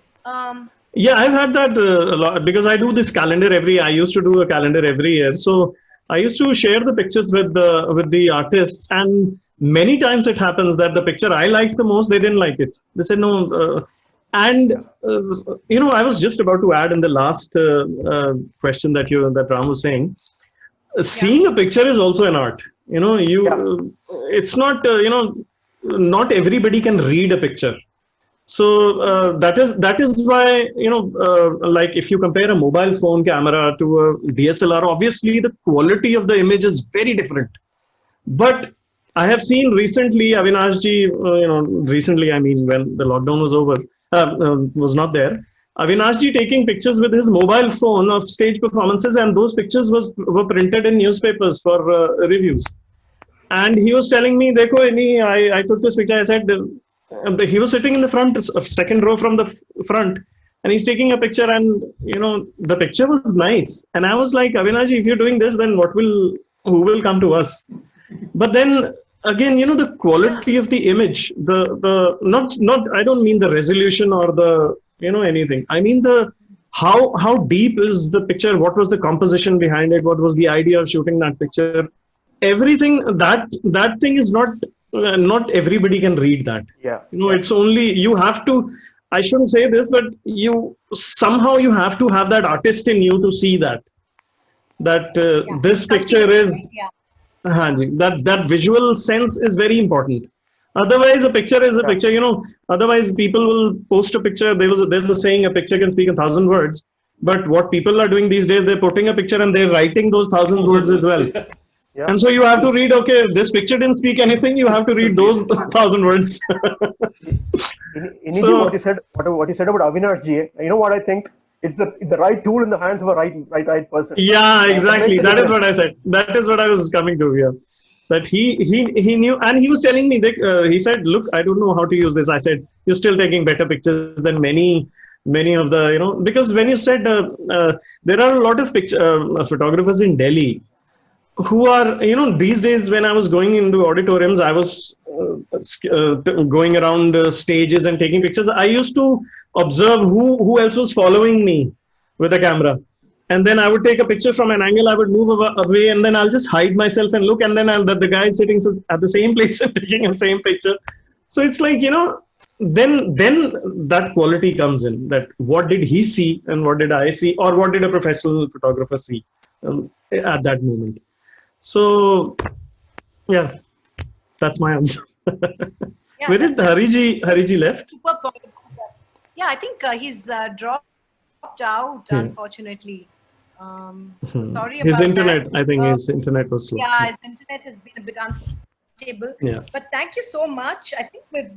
Yeah, I've had that a lot because I do this calendar I used to do a calendar every year. So I used to share the pictures with the artists, and many times it happens that the picture I liked the most, they didn't like it. They said no. I was just about to add in the last question that Ram was saying, seeing a picture is also an art. It's not, not everybody can read a picture. So that is why, like if you compare a mobile phone camera to a DSLR, obviously the quality of the image is very different. But I have seen recently, Avinash ji, recently, I mean, when the lockdown was over, was not there, Avinash ji taking pictures with his mobile phone of stage performances, and those pictures were printed in newspapers for reviews. And he was telling me, Dekho, I took this picture, I said, he was sitting in the front, second row from the front, and he's taking a picture, and the picture was nice. And I was like, Avinash, if you're doing this, then who will come to us? But then again, the quality of the image, not I don't mean the resolution or the anything. I mean how deep is the picture? What was the composition behind it? What was the idea of shooting that picture? Everything that thing is not not everybody can read that. Yeah. It's only, you have to, I shouldn't say this, but you somehow you have to have that artist in you to see that this picture is, that visual sense is very important. Otherwise, a picture is a picture. Otherwise, people will post a picture. There's a saying, a picture can speak 1,000 words. But what people are doing these days, they're putting a picture and they're writing those 1,000 words as well. Yeah. And so you have to read, okay, this picture didn't speak anything. You have to read those 1,000 words. So, what you said about Avinash ji, you know what I think? It's the right tool in the hands of a right person. Yeah, exactly. That is what I said. That is what I was coming to here. That he knew, and he was telling me that he said, look, I don't know how to use this. I said, you're still taking better pictures than many of the, because when you said there are a lot of photographers in Delhi who are, these days when I was going into auditoriums, I was going around stages and taking pictures. I used to observe who else was following me with a camera. And then I would take a picture from an angle, I would move away, and then I'll just hide myself and look, and then the guy is sitting at the same place and taking the same picture. So it's like, then that quality comes in, that what did he see and what did I see, or what did a professional photographer see at that moment. So, yeah, that's my answer. Where did Hariji left? Super point. Yeah, I think he's dropped out, unfortunately. So sorry about his internet, that. I think his internet was slow. Yeah, his internet has been a bit unstable. Yeah. But thank you so much. I think we've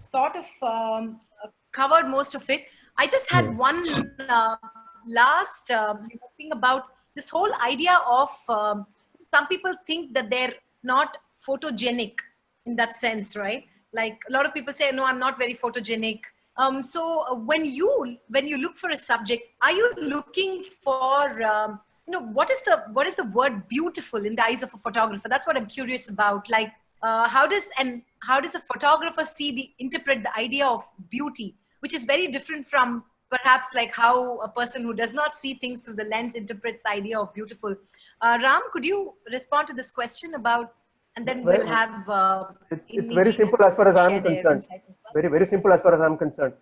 sort of covered most of it. I just had one last thing about this whole idea of some people think that they're not photogenic in that sense, right? Like a lot of people say, no, I'm not very photogenic. So when you look for a subject, are you looking for what is the word beautiful in the eyes of a photographer? That's what I'm curious about. Like how does a photographer interpret the idea of beauty, which is very different from perhaps like how a person who does not see things through the lens interprets the idea of beautiful. Ram, could you respond to this question about? And then we'll have. It's very simple as far as I'm concerned. Very simple as far as I'm concerned.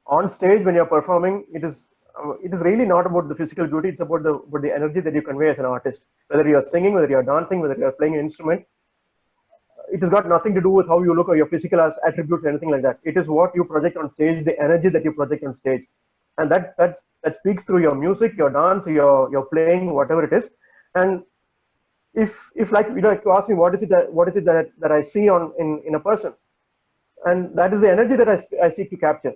On stage, when you're performing, it is really not about the physical beauty. It's about the energy that you convey as an artist. Whether you're singing, whether you're dancing, whether you're playing an instrument, it has got nothing to do with how you look or your physical attributes or anything like that. It is what you project on stage, the energy that you project on stage, and that speaks through your music, your dance, your playing, whatever it is. And if like you ask me what is it that I see in a person, and that is the energy that I seek to capture.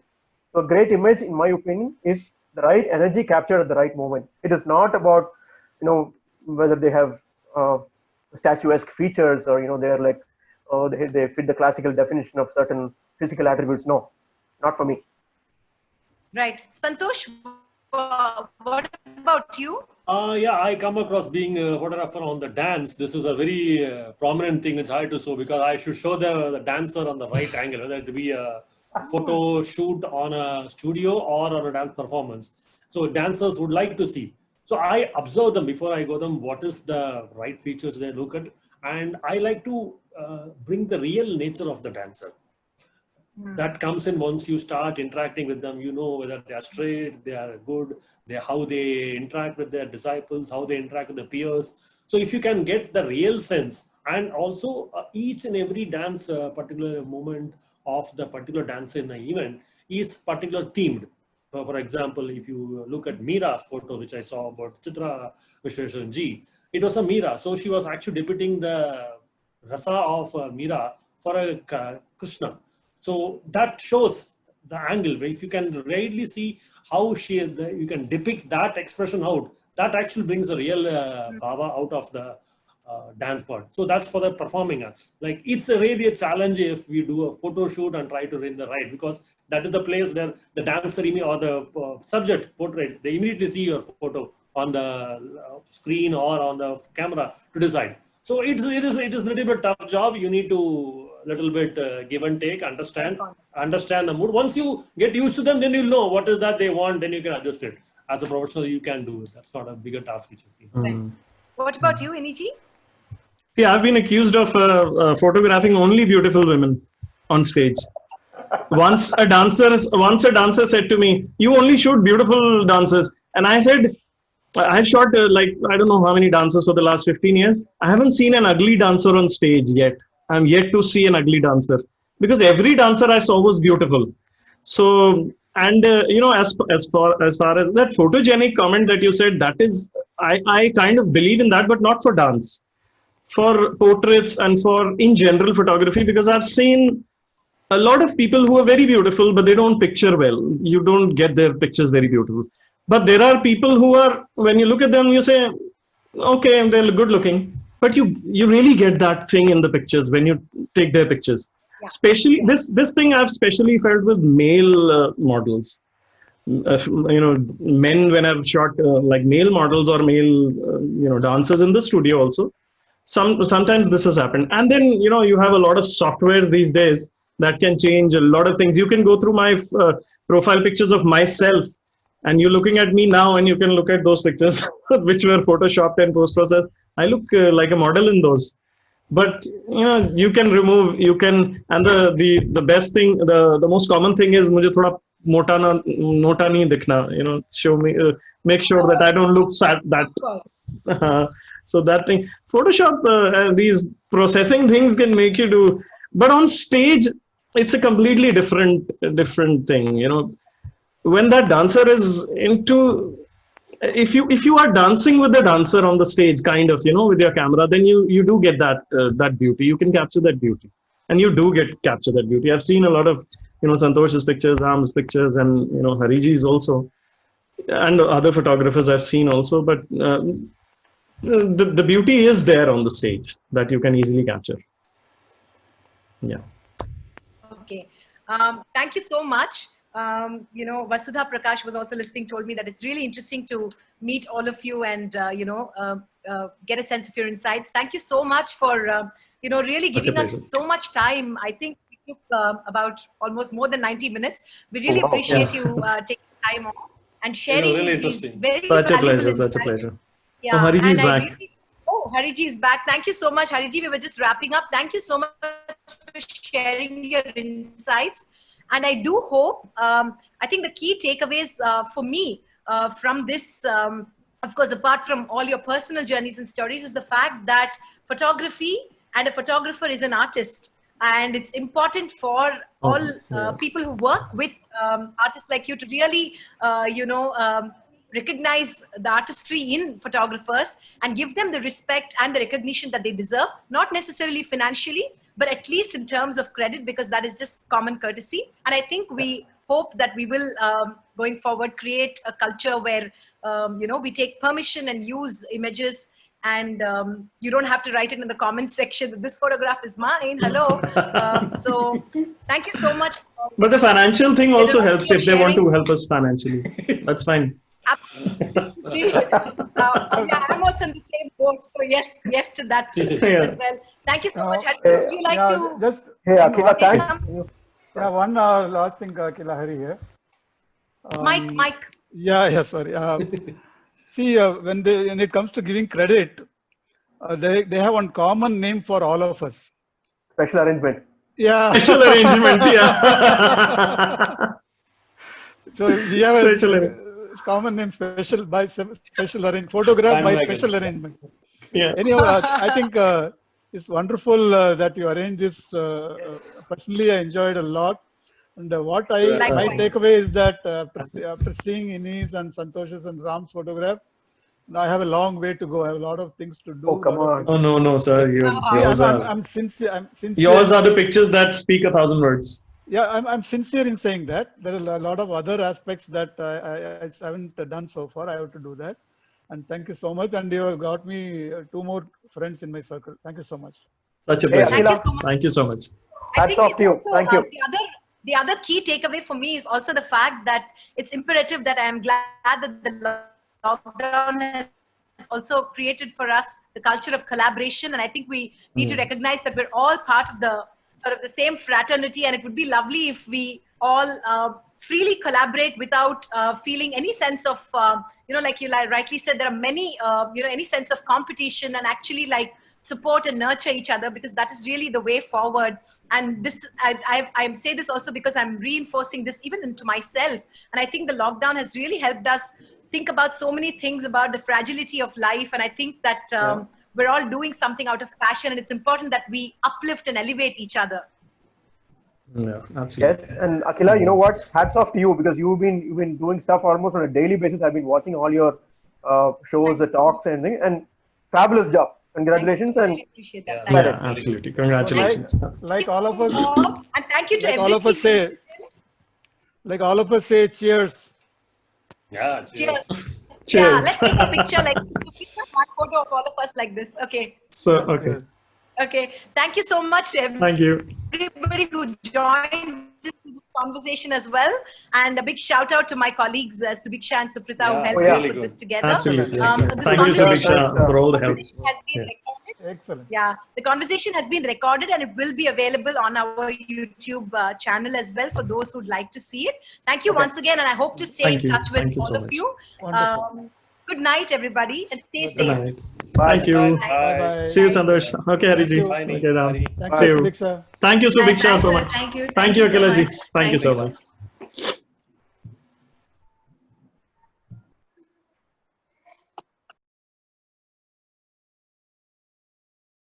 So a great image, in my opinion, is the right energy captured at the right moment. It is not about whether they have statuesque features or they're like they fit the classical definition of certain physical attributes. No, not for me. Right, Santosh, what about you? Yeah, I come across being a photographer on the dance. This is a very prominent thing which I do so because I should show the dancer on the right angle, whether it be a photo shoot on a studio or on a dance performance. So dancers would like to see. So I observe them before I go them, what is the right features they look at. And I like to bring the real nature of the dancer. That comes in once you start interacting with them, whether they are straight, they are good, how they interact with their disciples, how they interact with their peers. So if you can get the real sense, and also each and every dance, particular moment of the particular dancer in the event is particular themed. For example, if you look at Meera's photo, which I saw about Chitra Vishweshwaran ji, it was a Meera. So she was actually depicting the rasa of Meera for a Krishna. So that shows the angle where if you can really see how you can depict that expression out, that actually brings the real bhava out of the dance part. So that's for the performing act. Like it's really a challenge if we do a photo shoot and try to win the right, because that is the place where the dancer or the subject portrait, they immediately see your photo on the screen or on the camera to decide. So it is a little bit tough job. You need to little bit give and take, understand the mood. Once you get used to them, then you'll know what is that they want, then you can adjust it. As a professional, you can do it. That's not a bigger task which you see. What about you, Iniji? See, I've been accused of photographing only beautiful women on stage. Once a dancer said to me, "You only shoot beautiful dancers," and I said, "I've shot like I don't know how many dancers for the last 15 years. I haven't seen an ugly dancer on stage yet. I'm yet to see an ugly dancer because every dancer I saw was beautiful." So, and as far as that photogenic comment that you said, that is, I kind of believe in that, but not for dance, for portraits and for in general photography, because I've seen a lot of people who are very beautiful, but they don't picture well. You don't get their pictures very beautiful. But there are people who are, when you look at them, you say, okay, they're good looking, but you really get that thing in the pictures when you take their pictures. Yeah. Especially this thing I've especially felt with male models. Men, when I've shot like male models or male dancers in the studio also, sometimes this has happened. And then you have a lot of software these days that can change a lot of things. You can go through my profile pictures of myself, and you're looking at me now, and you can look at those pictures which were photoshopped and post-processed. I look like a model in those. But you can remove, and the best thing, the most common thing is mujhe thoda mota nahi dikhna, show me, make sure that I don't look sad, that so that thing, Photoshop, these processing things can make you do, but on stage it's a completely different thing. When that dancer is into, if you are dancing with the dancer on the stage, kind of, with your camera, then you do get that beauty. You can capture that beauty, and you do capture that beauty. I've seen a lot of Santosh's pictures, Ram's pictures, and Hariji's also, and other photographers I've seen also. But the beauty is there on the stage that you can easily capture. Yeah. Okay. Thank you so much. Vasudha Prakash was also listening, told me that it's really interesting to meet all of you and, get a sense of your insights. Thank you so much for, really giving us so much time. I think we took about almost more than 90 minutes. We really appreciate you taking time off and sharing really these interesting. very Such a valuable pleasure, insights. such a pleasure. Yeah. Oh, Hariji is back. Hariji is back. Thank you so much, Hariji. We were just wrapping up. Thank you so much for sharing your insights. And I do hope, I think the key takeaways for me from this, of course, apart from all your personal journeys and stories, is the fact that photography and a photographer is an artist. And it's important for all people who work with artists like you to really, recognize the artistry in photographers and give them the respect and the recognition that they deserve, not necessarily financially, but at least in terms of credit, because that is just common courtesy. And I think we hope that we will, going forward, create a culture where, we take permission and use images, and you don't have to write it in the comments section that this photograph is mine. Hello. So thank you so much. But the financial thing also helps if they want to help us financially. That's fine. Absolutely. I'm also in the same boat, so yes to that as well. Thank you so much. Would you like to just Akila, thanks. one last thing, Akila Hari here. Mike. Yeah, sorry. See, when it comes to giving credit, they have one common name for all of us. Special arrangement. Yeah. Special arrangement. Yeah. So we have a common name, special arrangement, photograph by special arrangement. Yeah. Anyhow, I think it's wonderful that you arrange this. Personally, I enjoyed a lot. And what my takeaway is that after seeing Ines and Santosh's and Ram's photograph, I have a long way to go. I have a lot of things to do. Oh, come on. Oh, no, sir. I'm sincere. Yours are the pictures that speak 1,000 words. Yeah, I'm sincere in saying that. There are a lot of other aspects that I haven't done so far. I have to do that. And thank you so much. And you have got me 2 more friends in my circle. Thank you so much. Such a pleasure. Thank you so much. Hats off to you. Thank you. The other key takeaway for me is also the fact that it's imperative that I am glad that the lockdown has also created for us the culture of collaboration. And I think we need to recognize that we're all part of the sort of the same fraternity, and it would be lovely if we all freely collaborate without feeling any sense of, like you rightly said, there are many, any sense of competition, and actually like support and nurture each other, because that is really the way forward. And this, I say this also because I'm reinforcing this even into myself. And I think the lockdown has really helped us think about so many things about the fragility of life. And I think that we're all doing something out of passion, and it's important that we uplift and elevate each other. Yeah, absolutely. Yes, and Akhila, you know what? Hats off to you, because you've been doing stuff almost on a daily basis. I've been watching all your shows, the talks, and things, and fabulous job. Congratulations. I And appreciate that. Yeah, Thank Yeah, absolutely. Congratulations. Like all of us, you. And thank you to like all of us say, like all of us say, cheers. Yeah, Cheers. cheers. Yeah, Cheers. let's take a picture, like one photo of all of us like this. Okay. So, okay. Okay. Thank you so much to Thank you. everybody who joined this conversation as well. And a big shout out to my colleagues, Subiksha and Suprita, who Yeah, helped really me put good. this together. Absolutely. This Thank you, conversation Subiksha, for all the help. has been Yeah. recorded. Excellent. Yeah, the conversation has been recorded and it will be available on our YouTube channel as well for those who'd like to see it. Thank you once again, and I hope to stay Thank in you. touch with Thank you all so of much. you. Wonderful. Good night, everybody, and stay Good safe. night. bye. Thank you. Bye bye. See you, Santosh. Okay, Hariji. you. Bye, Okay, Ram. Hari. Thanks, See you. Subiksha. Thank you, Subiksha, so much. Thank you. Thank you, so Akila ji. much. Thank you so much.